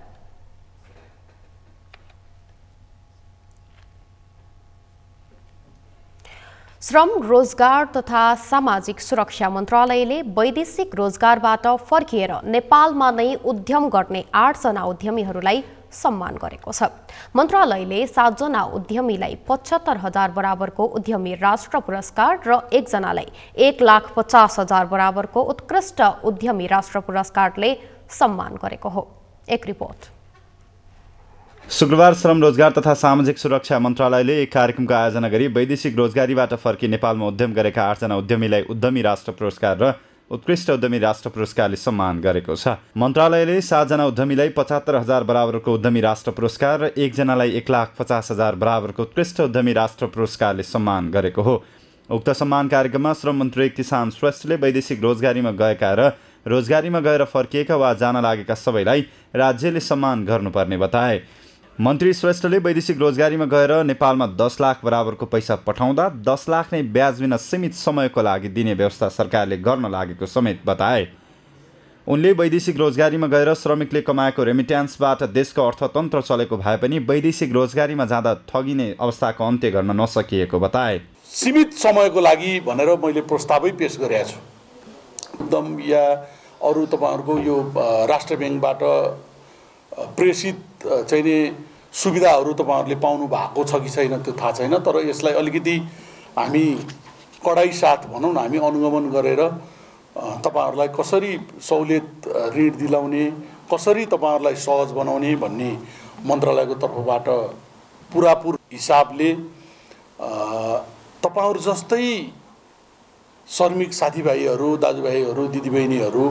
श्रम, रोजगार तथा सामाजिक सुरक्षा मन्त्रालयले वैदेशिक रोजगारबाट फर्किएर नेपालमा नै उद्यम गर्ने 8 जना उद्यमीहरूलाई सम्मान गरेको छ। मन्त्रालयले 7 जना उद्यमीलाई 75,000 बराबरको उद्यमी राष्ट्र पुरस्कार र 1 जनालाई 1,50,000 बराबरको उत्कृष्ट उद्यमी राष्ट्र पुरस्कारले सम्मान गरेको हो। एक रिपोर्ट। शुक्रबार श्रम, रोजगार तथा सामाजिक सुरक्षा मन्त्रालयले एक कार्यक्रमको आयोजना गरी वैदेशिक रोजगारीबाट फर्की नेपालमा उद्यम गरेका 8 जना उद्यमीलाई उद्यमी राष्ट्र पुरस्कार र उत्कृष्ट उद्यमी राष्ट्र पुरस्कारले सम्मान गरेको छ। मन्त्रालयले 7 जना उद्यमीलाई 75,000 बराबरको उद्यमी राष्ट्र पुरस्कार र 1 जनालाई 1,50,000 बराबरको उत्कृष्ट उद्यमी राष्ट्र पुरस्कारले सम्मान गरेको हो। उक्त सम्मान कार्यक्रममा श्रम मन्त्री किसान श्रेष्ठले वैदेशिक रोजगारीमा गएका र रोजगारीमा गएर फर्किएका वा जान लागेका सबैलाई राज्यले सम्मान गर्नुपर्ने बताए। मन्त्री श्रेष्ठले वैदेशिक रोजगारीमा गएर नेपालमा 10 लाख बराबरको पैसा पठाउँदा 10 लाख नै ब्याज बिना सीमित समयको लागि दिने व्यवस्था सरकारले गर्न लागेको समेत बताए। उनले वैदेशिक रोजगारीमा गएर श्रमिकले कमाएको रेमिट्यान्सबाट देशको अर्थतन्त्र चलेको भए पनि वैदेशिक रोजगारीमा जाँदा ठगिने अवस्थाको अन्त्य गर्न नसकिएको बताए। सीमित समयको लागि भनेर मैले प्रस्तावै पेश गरेको छु। उद्यम या अरू तपाईँहरूको यो राष्ट्र ब्याङ्कबाट प्रेषित चाहिँ सुविधाहरू तपाईँहरूले पाउनु भएको छ कि छैन त्यो थाहा छैन। तर यसलाई अलिकति हामी कडाई साथ भनौँ न, हामी अनुगमन गरेर तपाईँहरूलाई कसरी सहुलियत ऋण दिलाउने, कसरी तपाईँहरूलाई सहज बनाउने भन्ने मन्त्रालयको तर्फबाट पुरापुर हिसाबले तपाईँहरू जस्तै श्रमिक साथीभाइहरू, दाजुभाइहरू, दिदीबहिनीहरू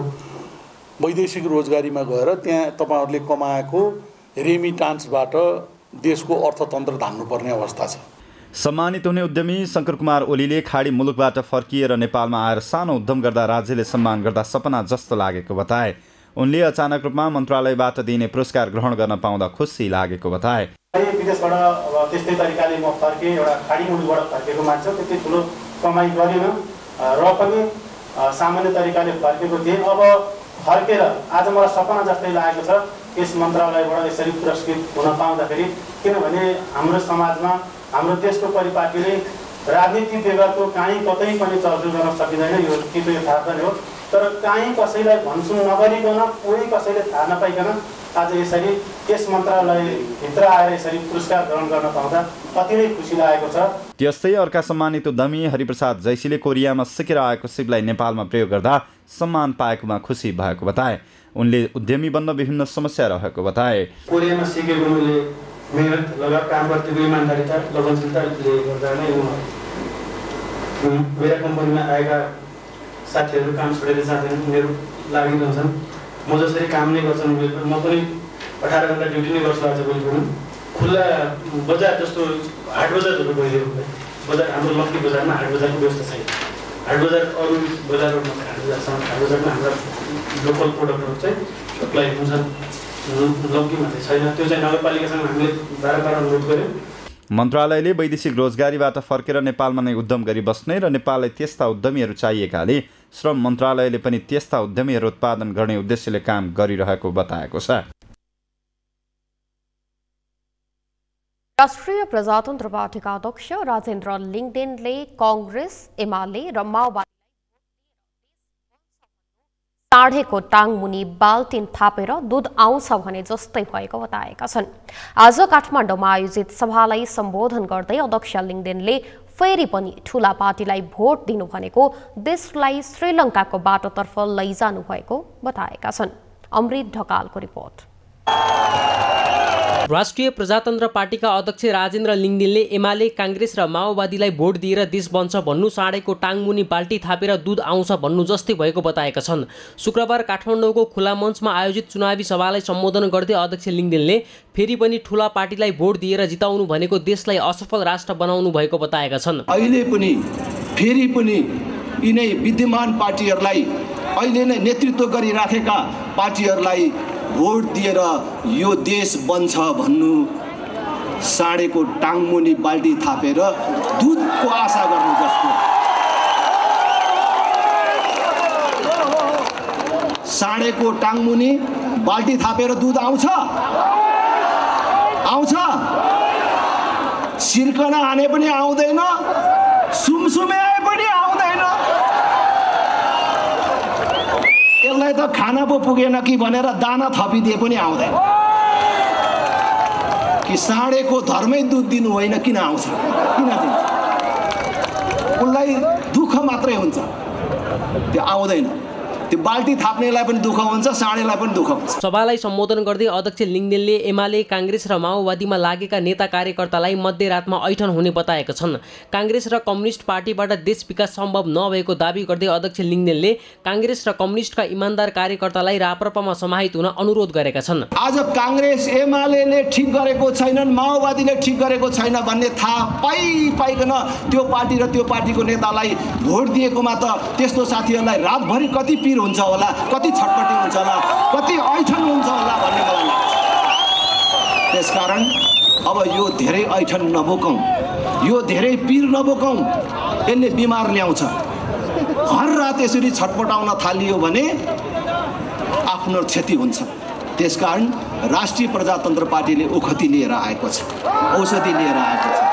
वैदेशिक रोजगारीमा गएर त्यहाँ तपाईँहरूले कमाएको रेमिटान्सबाट देशको अर्थतन्त्र धान्नुपर्ने अवस्था छ। सम्मानित हुने उद्यमी शङ्कर कुमार ओलीले खाडी मुलुकबाट फर्किएर नेपालमा आएर सानो उद्यम गर्दा राज्यले सम्मान गर्दा सपना जस्तो लागेको बताए। उनले अचानक रूपमा मन्त्रालयबाट दिइने पुरस्कार ग्रहण गर्न पाउँदा खुसी लागेको बताए। विदेशबाट अब त्यस्तै तरिकाले म फर्केँ, एउटा खाडी मुलुकबाट फर्केको मान्छे, त्यति ठुलो कमाइ गरेन र पनि सामान्य तरिकाले फर्केको थिएँ। अब फर्केर आज मलाई सपना जस्तै लागेको छ यस मन्त्रालयबाट यसरी पुरस्कृत हुन पाउँदाखेरि। किनभने हाम्रो समाजमा हाम्रो देशको परिपाटीले राजनीति बेगरको काहीँ कतै पनि चलचुल गर्न सकिँदैन, यो कि त यथार्थ नै हो। तर काहीँ कसैलाई भन्सुन नगरिकन, कोही कसैले थाहा नपाइकन आज यसरी यस मन्त्रालयभित्र आएर यसरी पुरस्कार ग्रहण गर्न पाउँदा अति नै खुसी लागेको छ। त्यस्तै अर्का सम्मानित उद्यमी हरिप्रसाद जैसीले कोरियामा सिकेर आएको सिपलाई नेपालमा प्रयोग गर्दा सम्मान पाएकोमा खुसी भएको बताए। उनले उद्यमी बन्न विभिन्न समस्या रहेको बताए। कोरियामा सिकेको मैले मेहनत लगायत काम गर्नेको इमान्दारिता लगनशीलताले गर्दा नै मेरा कम्पनीमा आएका साथीहरू काम छोडेर जाँदैनन्, उनीहरू लागिरहन्छन्। म जसरी काम नै गर्छन् म पनि 18 घन्टा ड्युटी नै गर्छु। आज भोलि पनि खुल्ला बजार जस्तो हाट बजारहरू भइदिएको बजार हाम्रो लक्की बजारमा हाट बजारको व्यवस्था छैन। हाट बजार अरू बजारहरूमा हाट बजार छ, हाट बजारमा हाम्रा लोकल प्रोडक्टहरू चाहिँ सप्लाई हुन्छन्, लक्कीमा चाहिँ छैन। त्यो चाहिँ नगरपालिकासँग हामीले बारम्बार अनुरोध गऱ्यौँ। मन्त्रालयले वैदेशिक रोजगारीबाट फर्केर नेपालमा नै उद्यम गरी बस्ने र नेपाललाई त्यस्ता उद्यमीहरू चाहिएकाले श्रम मन्त्रालयले पनि त्यस्ता उद्यमीहरू उत्पादन गर्ने उद्देश्यले काम गरिरहेको बताएको छ। राष्ट्रिय प्रजातन्त्र पार्टीका अध्यक्ष राजेन्द्र लिङ्गदेनले कांग्रेस, एमाले र माओवादी साढेको टाङ मुनि बाल्टिन थापेर दूध आउँछ भने जस्तै भएको बताएका छन्। आज काठमाडौँमा आयोजित सभालाई सम्बोधन गर्दै अध्यक्ष लिङ्गदेनले फेरि पनि ठूला पार्टीलाई भोट दिनु भनेको देशलाई श्रीलङ्काको बाटोतर्फ लैजानु भएको बताएका छन्। अमृत ढकालको रिपोर्ट। राष्ट्रिय प्रजातन्त्र पार्टीका अध्यक्ष राजेन्द्र लिङदेनले एमाले काङ्ग्रेस र माओवादीलाई भोट दिएर देश बन्छ भन्नु साँडेको टाङमुनि बाल्टी थापेर दुध आउँछ भन्नु जस्तै भएको बताएका छन्। शुक्रबार काठमाडौँको खुला मञ्चमा आयोजित चुनावी सभालाई सम्बोधन गर्दै अध्यक्ष लिङदेनले फेरि पनि ठूला पार्टीलाई भोट दिएर जिताउनु भनेको देशलाई असफल राष्ट्र बनाउनु भएको बताएका छन्। अहिले पनि फेरि पनि यिनै विद्यमान पार्टीहरूलाई अहिले नै नेतृत्व गरिराखेका पार्टीहरूलाई भोट दिएर यो देश बन्छ भन्नु साँडेको टाङमुनि बाल्टी थापेर दुधको आशा गर्नु जस्तो। साँडेको टाङमुनि बाल्टी थापेर दुध आउँछ आउँछ सिर्कना हाने पनि आउँदैन, सुमसुमे आए पनि आउँदैन। यसलाई त खाना पो पुगेन कि भनेर दाना थपिदिए पनि आउँदैन। कि साँडेको धर्मै दुध दिनु होइन, किन आउँछ, किन दिन्छ? उसलाई दुःख मात्रै हुन्छ, त्यो आउँदैन। त्यो बाल्टी थाप्नेलाई पनि दुःख हुन्छ, साँडेलाई पनि दुःख हुन्छ। सभालाई सम्बोधन गर्दै अध्यक्ष लिङदेनले एमाले काङ्ग्रेस र माओवादीमा लागेका नेता कार्यकर्तालाई मध्यरातमा ऐठन हुने बताएका छन्। काङ्ग्रेस र कम्युनिस्ट पार्टीबाट देश विकास सम्भव नभएको दावी गर्दै अध्यक्ष लिङदेनले काङ्ग्रेस र कम्युनिस्टका इमान्दार कार्यकर्तालाई राप्रपामा समाहित हुन अनुरोध गरेका छन्। आज काङ्ग्रेस एमाले ठिक गरेको छैनन्, माओवादीले ठिक गरेको छैन भन्ने थाहा पाइकन त्यो पार्टी र त्यो पार्टीको नेतालाई भोट दिएकोमा त त्यस्तो साथीहरूलाई रातभरि कति पिर हुन्छ होला, कति छटपटी हुन्छ होला, कति ऐठन हुन्छ होला भन्ने मलाई लाग्छ। त्यसकारण अब यो धेरै ऐठन नबोकौँ, यो धेरै पिर नबोकौँ, यसले बिमार ल्याउँछ। हर रात यसरी छटपटाउन थालियो भने आफ्नो क्षति हुन्छ। त्यसकारण राष्ट्रिय प्रजातन्त्र पार्टीले ओखती लिएर आएको छ, औषधि लिएर आएको छ।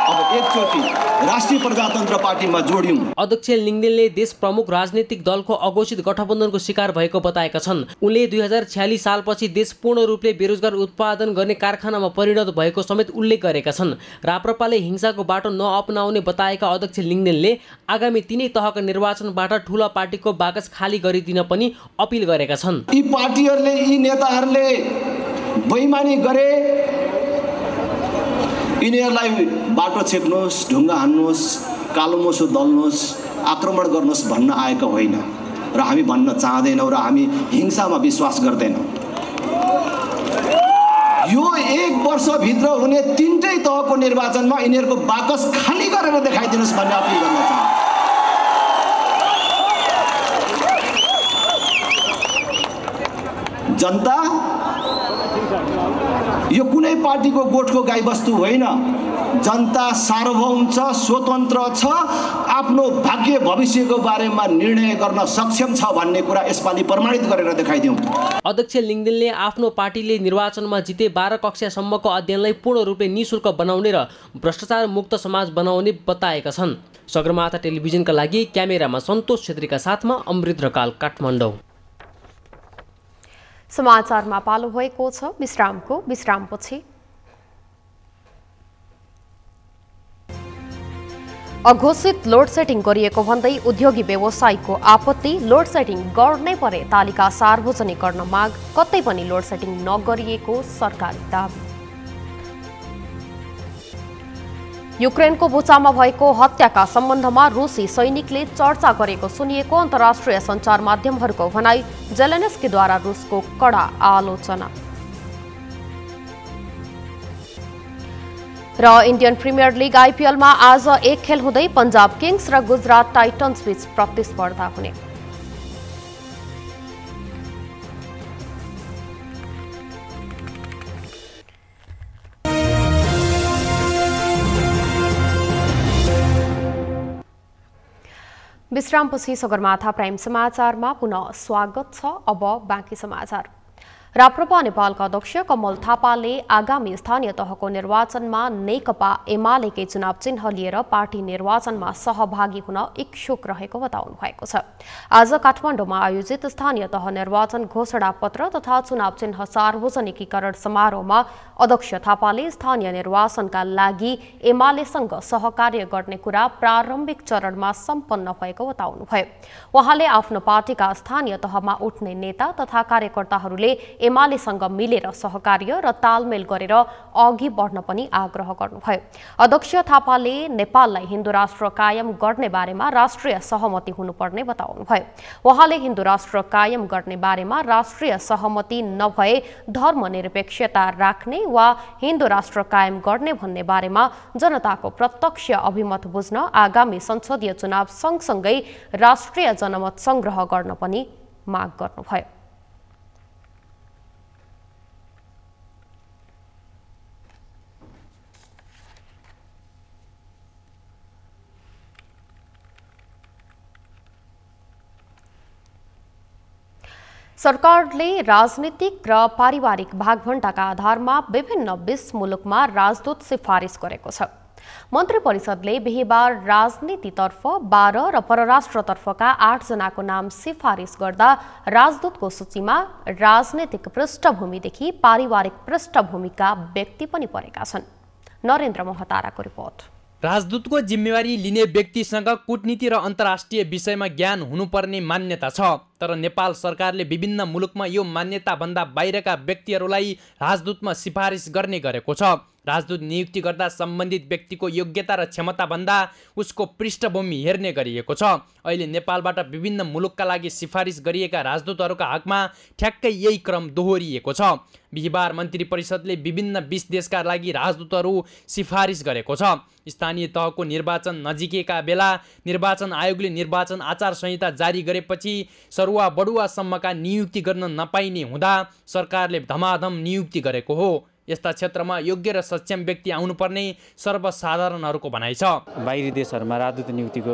अब एकचोटि राष्ट्रिय प्रजातन्त्र पार्टीमा जोड्यौं। अध्यक्ष लिङदेनले देश प्रमुख राजनीतिक दलको अघोषित गठबन्धनको शिकार भएको बताएका छन्। उनले 2046 सालपछि देश पूर्ण रूपले बेरोजगार उत्पादन गर्ने कारखानामा परिणत भएको समेत उल्लेख गरेका छन्। राप्रपाले हिंसाको बाटो नअपनाउने बताएका अध्यक्ष लिङदेनले आगामी तिनै तहका निर्वाचनबाट ठूला पार्टीको बाकस खाली गरिदिन पनि अपिल गरेका छन्। यी पार्टीहरूले, यी नेताहरूले बेइमानी गरे, यिनीहरूलाई बाटो छेक्नुहोस्, ढुङ्गा हान्नुहोस्, कालो मोसो दल्नुहोस्, आक्रमण गर्नुहोस् भन्न आएको होइन र हामी भन्न चाहदैनौँ र हामी हिंसामा विश्वास गर्दैनौँ। यो 1 वर्षभित्र हुने 3टै तहको निर्वाचनमा यिनीहरूको बाकस खाली गरेर देखाइदिनुहोस् भन्ने अपिल गर्न चाहन्छु। जनता यो कुनै पार्टीको गोठको गाईबस्तु होइन। जनता सार्वभौम छ, स्वतन्त्र छ, आफ्नो भाग्य भविष्यको बारेमा निर्णय गर्न सक्षम छ भन्ने कुरा यसपालि प्रमाणित गरेर देखाइदिउँ। अध्यक्ष लिङदेनले आफ्नो पार्टीले निर्वाचनमा जिते 12 कक्षासम्मको अध्ययनलाई पूर्ण रूपले निःशुल्क बनाउने र भ्रष्टाचार मुक्त समाज बनाउने बताएका छन्। सगरमाथा टेलिभिजनका लागि क्यामेरामा सन्तोष छेत्रीका साथमा अमृत रकाल, काठमाडौँ। समाचारमा पालो भएको छ विश्रामपछि। अघोषित लोड सेटिङ गरिएको भन्दै उद्योगी व्यवसायीको आपत्ति। लोड सेटिङ गर्नै परे तालिका सार्वजनिक गर्न माग। कतै पनि लोड सेटिङ नगरिएको सरकारी दाबी। युक्रेनको बुचामा भएको हत्याका सम्बन्धमा रुसी सैनिकले चर्चा गरेको सुनिएको अन्तर्राष्ट्रिय सञ्चार माध्यमहरूको भनाई। जेलेन्स्कीद्वारा रुसको कडा आलोचना। र इन्डियन प्रिमियर लिग आइपिएलमा आज एक खेल हुँदै पंजाब किङ्स र गुजरात टाइटन्स बीच प्रतिस्पर्धा हुने। विश्रामपछि सगरमाथा प्राइम समाचारमा पुनः स्वागत छ। अब बाँकी समाचार। राप्रपा नेपालका अध्यक्ष कमल थापाले आगामी स्थानीय तहको निर्वाचनमा नेकपा एमालेकै चुनाव चिन्ह लिएर पार्टी निर्वाचनमा सहभागी हुन इच्छुक रहेको बताउनु भएको छ। आज काठमाडौँमा आयोजित स्थानीय तह निर्वाचन घोषणा पत्र तथा चुनाव चिन्ह सार्वजनिकीकरण समारोहमा अध्यक्ष थापाले स्थानीय निर्वाचनका लागि एमालेसँग सहकार्य गर्ने कुरा प्रारम्भिक चरणमा सम्पन्न भएको बताउनुभयो। उहाँले आफ्नो पार्टीका स्थानीय तहमा उठ्ने नेता तथा कार्यकर्ताहरूले एमालेसँग मिलेर सहकार्य र तालमेल गरेर अघि बढ्न पनि आग्रह गर्नुभयो। अध्यक्ष थापाले नेपाललाई हिन्दू राष्ट्र कायम गर्ने बारेमा राष्ट्रिय सहमति हुनुपर्ने बताउनुभयो। उहाँले हिन्दू राष्ट्र कायम गर्ने बारेमा राष्ट्रिय सहमति नभए धर्मनिरपेक्षता राख्ने वा हिन्दू राष्ट्र कायम गर्ने भन्ने बारेमा जनताको प्रत्यक्ष अभिमत बुझ्न आगामी संसदीय चुनाव सँगसँगै राष्ट्रिय जनमत संग्रह गर्न पनि माग गर्नुभयो। सरकारले राजनीतिक र पारिवारिक भागभण्डाका आधारमा विभिन्न 20 मुलुकमा राजदूत सिफारिस गरेको छ। मन्त्री परिषदले बिहीबार राजनीतितर्फ 12 र परराष्ट्रतर्फका 8 जनाको नाम सिफारिस गर्दा राजदूतको सूचीमा राजनीतिक पृष्ठभूमिदेखि पारिवारिक पृष्ठभूमिका व्यक्ति पनि परेका छन्। नरेन्द्र महताराको रिपोर्ट। राजदूतको जिम्मेवारी लिने व्यक्तिसँग कूटनीति र अन्तर्राष्ट्रिय विषयमा ज्ञान हुनुपर्ने मान्यता छ, तर नेपाल सरकारले विभिन्न मुलुकमा यो मान्यता भन्दा बाहिरका व्यक्तिहरूलाई राजदूतमा सिफारिस गर्ने गरेको छ। राजदूत नियुक्ति गर्दा सम्बन्धित व्यक्तिको योग्यता र क्षमता भन्दा उसको पृष्ठभूमि हेर्ने गरिएको छ। अहिले नेपालबाट विभिन्न मुलुकका लागि सिफारिस गरिएका राजदूतहरूका हकमा ठ्याक्कै यही क्रम दोहोरिएको छ। बिहीबार मन्त्री परिषदले विभिन्न 20 देशका लागि राजदूतहरू सिफारिस गरेको छ। स्थानीय तहको निर्वाचन नजिकेका बेला निर्वाचन आयोगले निर्वाचन आचार संहिता जारी गरेपछि सरुवा बडुवासम्मका नियुक्ति गर्न नपाइने हुँदा सरकारले धमाधम नियुक्ति गरेको हो। यस्ता क्षेत्रमा योग्य र सक्षम व्यक्ति आउनुपर्ने सर्वसाधारणहरूको भनाइ छ। बाहिरी देशहरूमा राजदूत नियुक्तिको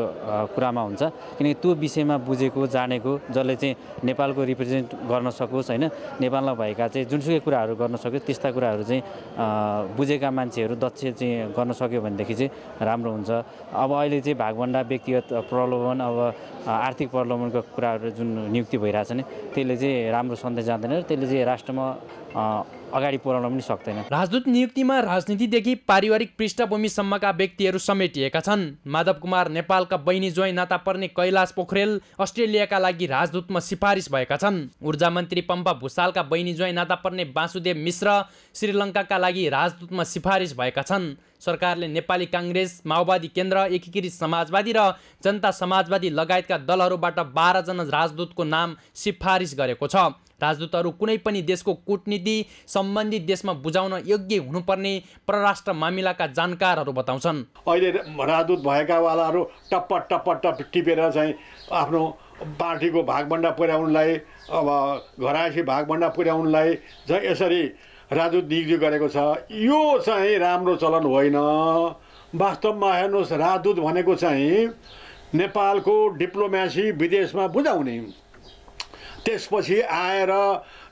कुरामा हुन्छ, किनकि त्यो विषयमा बुझेको जानेको जसले चाहिँ नेपालको रिप्रेजेन्ट गर्न सकोस् होइन, नेपालमा भएका चाहिँ जुनसुकै कुराहरू गर्न सकोस् त्यस्ता कुराहरू चाहिँ बुझेका मान्छेहरू दक्ष चाहिँ गर्न सक्यो भनेदेखि चाहिँ राम्रो हुन्छ। अब अहिले चाहिँ भागभण्डा व्यक्तिगत प्रलोभन अब आर्थिक प्रलोभनको कुराहरू जुन नियुक्ति भइरहेछ नि त्यसले चाहिँ राम्रो सन्देश जाँदैन र त्यसले चाहिँ राष्ट्रमा अगाडि पुर्याउन पनि सक्दैन। राजदूत नियुक्तिमा राजनीतिदेखि पारिवारिक पृष्ठभूमिसम्मका व्यक्तिहरू समेटिएका छन्। माधव कुमार नेपालका बहिनी ज्वाइँ नाता पर्ने कैलाश पोखरेल अस्ट्रेलियाका लागि राजदूतमा सिफारिस भएका छन्। ऊर्जा मन्त्री पम्पा भुसालका बहिनी ज्वाइँ नाता पर्ने वासुदेव मिश्र श्रीलङ्काका लागि राजदूतमा सिफारिस भएका छन्। सरकारले नेपाली काङ्ग्रेस, माओवादी केन्द्र, एकीकृत समाजवादी र जनता समाजवादी लगायतका दलहरूबाट 12 जना राजदूतको नाम सिफारिस गरेको छ। राजदूतहरू कुनै पनि देशको कूटनीति सम्बन्धित देशमा बुझाउन योग्य हुनुपर्ने परराष्ट्र मामिलाका जानकारहरू बताउँछन्। अहिले राजदूत भएकावालाहरू टप्प टिपेर चाहिँ आफ्नो पार्टीको भागभण्डा पुर्याउनलाई अब घरायसी भागभण्डा पुर्याउनलाई चाहिँ यसरी राजदूत नियुक्ति गरेको छ। यो चाहिँ राम्रो चलन होइन। वास्तवमा हेर्नुहोस्, राजदूत भनेको चाहिँ नेपालको डिप्लोमेसी विदेशमा बुझाउने, त्यसपछि आएर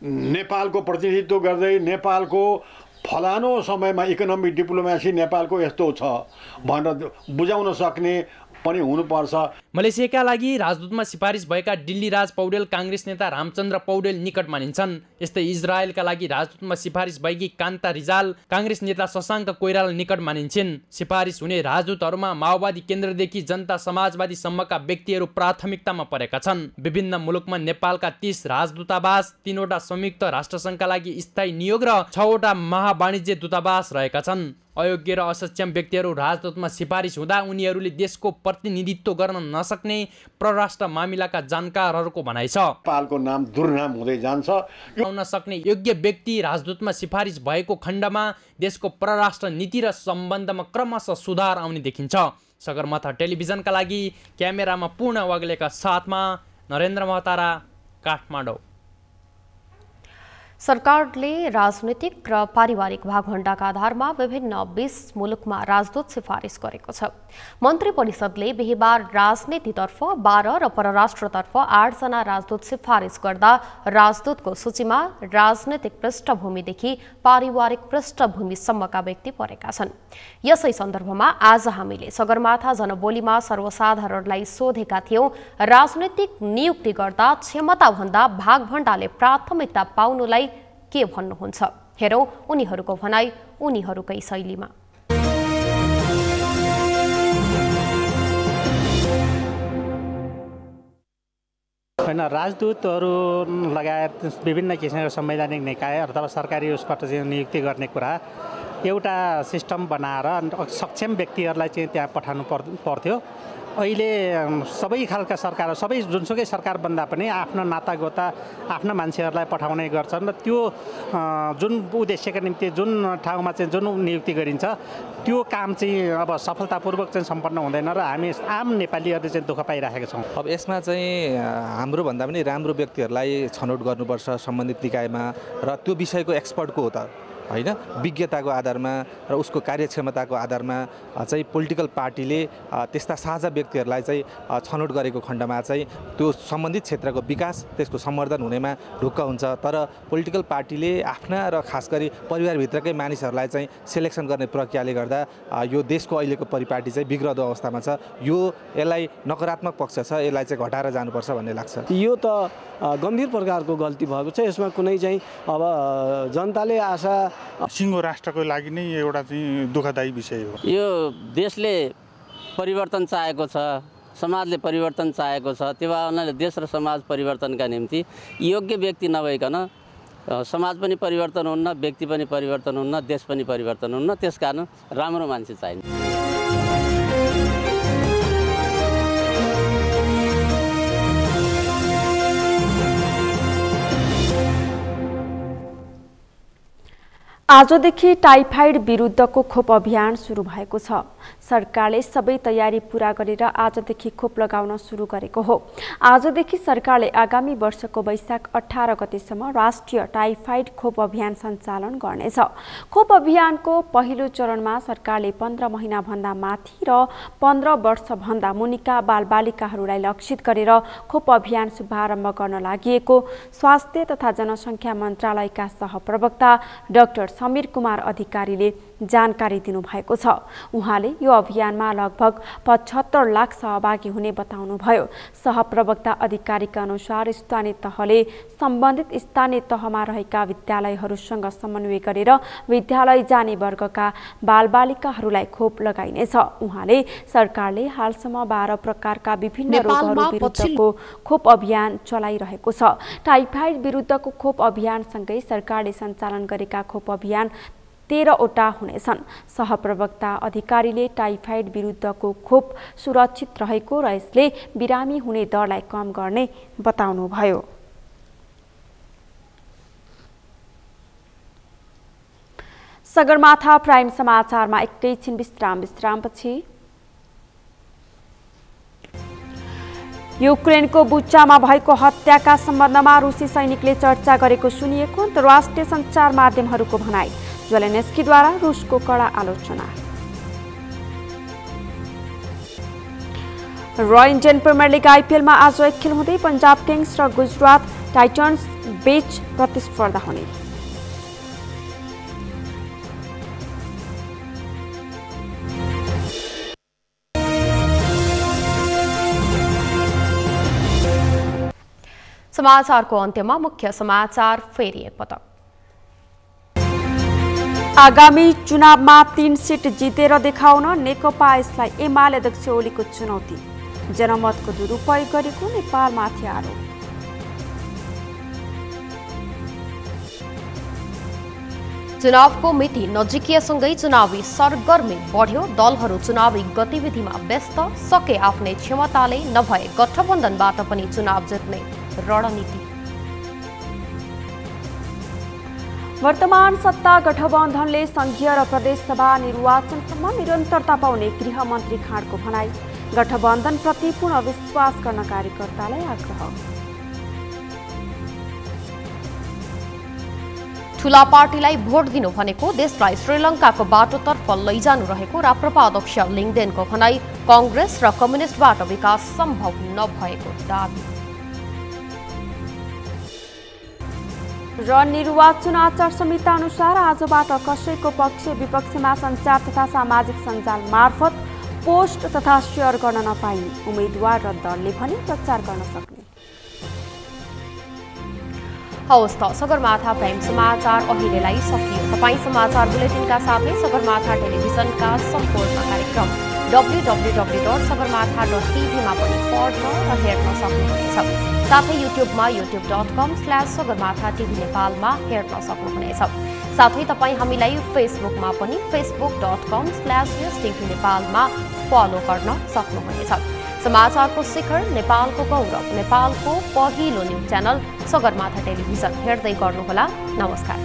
नेपालको प्रतिनिधित्व गर्दै नेपालको फलानो समयमा इकोनोमिक डिप्लोमेसी नेपालको यस्तो छ भनेर बुझाउन सक्ने पनि हुनुपर्छ। मलेसियाका लागि राजदूतमा सिफारिस भएका डिल्लीराज पौडेल काङ्ग्रेस नेता रामचन्द्र पौडेल निकट मानिन्छन्। यस्तै इजरायलका लागि राजदूतमा सिफारिस भएकी कान्ता रिजाल काङ्ग्रेस नेता शशाङ्क कोइराला निकट मानिन्छन्। सिफारिस हुने राजदूतहरूमा माओवादी केन्द्रदेखि जनता समाजवादीसम्मका व्यक्तिहरू प्राथमिकतामा परेका छन्। विभिन्न मुलुकमा नेपालका 30 राजदूतावास, 3वटा संयुक्त राष्ट्रसङ्घका लागि स्थायी नियोग र 6वटा महावाणिज्य दूतावास रहेका छन्। अयोग्य र असक्षम व्यक्तिहरू राजदूतमा सिफारिस हुँदा उनीहरूले देशको प्रतिनिधित्व गर्न नसक्ने परराष्ट्र मामिलाका जानकारहरूको भनाइ छ। नेपालको नाम दुर्नाम हुँदै जान्छ। आउन सक्ने योग्य व्यक्ति राजदूतमा सिफारिस भएको खण्डमा देशको परराष्ट्र नीति र सम्बन्धमा क्रमशः सुधार आउने देखिन्छ। सगरमाथा टेलिभिजनका लागि क्यामेरामा पूर्ण वाग्लेका साथमा नरेन्द्र महतारा, काठमाडौँ। सरकारले राजनीतिक र पारिवारिक भागभण्डाका आधारमा विभिन्न 20 मुलुकमा राजदूत सिफारिस गरेको छ। मन्त्री परिषदले बिहीबार राजनीतितर्फ 12 र परराष्ट्रतर्फ 8 जना राजदूत सिफारिस गर्दा राजदूतको सूचीमा राजनीतिक पृष्ठभूमिदेखि पारिवारिक पृष्ठभूमिसम्मका व्यक्ति परेका छन्। यसै सन्दर्भमा आज हामीले सगरमाथा जनबोलीमा सर्वसाधारणलाई सोधेका थियौं, राजनीतिक नियुक्ति गर्दा क्षमताभन्दा भागभण्डाले प्राथमिकता पाउनुलाई के भन्नुहुन्छ? हेरौं उनीहरूको भनाइ उनीहरूकै शैलीमा। होइन राजदूतहरू लगायत विभिन्न किसिमका संवैधानिक निकाय अथवा सरकारी उसबाट चाहिँ नियुक्ति गर्ने कुरा एउटा सिस्टम बनाएर सक्षम व्यक्तिहरूलाई चाहिँ त्यहाँ पठाउनु पर्थ्यो। अहिले सबै खालका सरकार सबै जुनसुकै सरकार बन्दा पनि आफ्नो नातागोता आफ्ना मान्छेहरूलाई पठाउने गर्छन् र त्यो जुन उद्देश्यका निम्ति जुन ठाउँमा चाहिँ जुन नियुक्ति गरिन्छ त्यो काम चाहिँ अब सफलतापूर्वक चाहिँ सम्पन्न हुँदैन र हामी आम नेपालीहरूले चाहिँ दुःख पाइरहेका छौँ। अब यसमा चाहिँ हाम्रो भन्दा पनि राम्रो व्यक्तिहरूलाई छनौट गर्नुपर्छ सम्बन्धित निकायमा र त्यो विषयको एक्सपर्ट को हो त होइन, विज्ञताको आधारमा र उसको कार्यक्षमताको आधारमा चाहिँ पोलिटिकल पार्टीले त्यस्ता साझा व्यक्तिहरूलाई चाहिँ छनौट गरेको खण्डमा चाहिँ त्यो सम्बन्धित क्षेत्रको विकास त्यसको सम्वर्धन हुनेमा ढुक्क हुन्छ। तर पोलिटिकल पार्टीले आफ्ना र खास गरी परिवारभित्रकै मानिसहरूलाई चाहिँ सेलेक्सन गर्ने प्रक्रियाले गर्दा यो देशको अहिलेको परिपाटी चाहिँ बिग्रदो अवस्थामा छ। यसलाई नकारात्मक पक्ष छ, यसलाई चाहिँ घटाएर जानुपर्छ भन्ने लाग्छ। यो त गम्भीर प्रकारको गल्ती भएको छ। यसमा कुनै चाहिँ अब जनताले आशा सिङ्गो राष्ट्रको लागि नै एउटा चाहिँ दुःखदायी विषय हो। यो देशले परिवर्तन चाहेको छ, समाजले परिवर्तन चाहेको छ। त्यो भावनाले देश र समाज परिवर्तनका निम्ति योग्य व्यक्ति नभइकन समाज पनि परिवर्तन हुन्न, व्यक्ति पनि परिवर्तन हुन्न, देश पनि परिवर्तन हुन्न। त्यसकारण राम्रो मान्छे चाहिन्छ। आजदेखि टाइफाइड विरुद्धको खोप अभियान सुरु भएको छ। सरकारले सबै तयारी पूरा गरेर आजदेखि खोप लगाउन सुरु गरेको हो। आजदेखि सरकारले आगामी वर्षको वैशाख 18 गतेसम्म राष्ट्रिय टाइफाइड खोप अभियान सञ्चालन गर्नेछ। खोप अभियानको पहिलो चरणमा सरकारले 15 महिनाभन्दा माथि र 15 वर्षभन्दा मुनिका बालबालिकाहरूलाई लक्षित गरेर खोप अभियान शुभारम्भ गर्न लागि स्वास्थ्य तथा जनसङ्ख्या मन्त्रालयका सहप्रवक्ता डाक्टर समीर कुमार अधिकारीले जानकारी दिनुभएको छ। उहाँले यो अभियानमा लगभग 75 लाख सहभागी हुने बताउनुभयो। सहप्रवक्ता अधिकारीका अनुसार स्थानीय तहले सम्बन्धित स्थानीय तहमा रहेका विद्यालयहरूसँग समन्वय गरेर विद्यालय जाने वर्गका बालबालिकाहरूलाई खोप लगाइनेछ। उहाँले सरकारले हालसम्म 12 प्रकारका विभिन्न रोगहरू विरुद्धको खोप अभियान चलाइरहेको छ। टाइफाइड विरुद्धको खोप अभियानसँगै सरकारले सञ्चालन गरेका खोप अभियान 13 वटा हुनेछन्। सहप्रवक्ता अधिकारीले टाइफाइड विरुद्धको खोप सुरक्षित रहेको र यसले बिरामी हुने दरलाई कम गर्ने बताउनुभयो। सगरमाथा प्राइम समाचारमा एकैछिन विश्रामपछि युक्रेनको बुच्चामा भएको हत्याका सम्बन्धमा रुसी सैनिकले चर्चा गरेको सुनिएको अन्तर्राष्ट्रिय सञ्चार माध्यमहरूको भनाई। जेलेन्स्कीद्वारा रुसको कडा आलोचना। र इन्डियन प्रिमियर लिग आइपिएलमा आज एक खेल हुँदै पंजाब किङ्स र गुजरात टाइटन्स बीच प्रतिस्पर्धा हुने। समाचारको अन्त्यमा मुख्य समाचार फेरि एकपटक। आगामी चुनावमा 3 सिट जितेर देखाउन नेकपा यसलाई एमाले अध्यक्ष ओलीको चुनौती। जनमतको दुरुपयोग गरेको नेपालमाथि आरोप। चुनावको मिति नजिकिएसँगै चुनावी सरगर्मी बढ्यो। दलहरू चुनावी गतिविधिमा व्यस्त, सके आफ्नै क्षमताले नभए गठबन्धनबाट पनि चुनाव जित्ने रणनीति। वर्तमान सत्ता गठबन्धनले संघीय र प्रदेशसभा निर्वाचनसम्म निरन्तरता पाउने गृहमन्त्री खाँडको भनाई। गठबन्धनप्रति पूर्ण विश्वास गर्न कार्यकर्तालाई आग्रह। ठूला पार्टीलाई भोट दिनु भनेको देशलाई श्रीलङ्काको बाटोतर्फ लैजानु रहेको राप्रपा अध्यक्ष लिङ्गदेनको भनाई। कांग्रेस र कम्युनिस्टबाट विकास सम्भव नभएको दावी। र निर्वाचन आचार संहिता अनुसार आजबाट कसैको पक्ष विपक्षमा सञ्चार तथा सामाजिक सञ्जाल मार्फत पोस्ट तथा शेयर गर्न नपाइने। उम्मेदवार र दलले पनि प्रचार गर्न सक्ने। हवस् त सगरमाथा प्राइम समाचार अहिलेलाई सकियो। तपाईँ समाचार बुलेटिनका साथै सगरमाथा टेलिभिजनका सम्पूर्ण कार्यक्रम www.sagarmatha.tv मा पनि पढ्न र हेर्न सक्नुहुनेछ। साथै युट्युबमा youtube.com/sagarmatha TV नेपालमा हेर्न सक्नुहुनेछ। साथै तपाईँ हामीलाई फेसबुकमा पनि facebook.com/tv नेपालमा फलो गर्न सक्नुहुनेछ। समाचारको शिखर, नेपालको गौरव, नेपालको पहिलो न्युज च्यानल सगरमाथा टेलिभिजन हेर्दै गर्नुहोला। नमस्कार।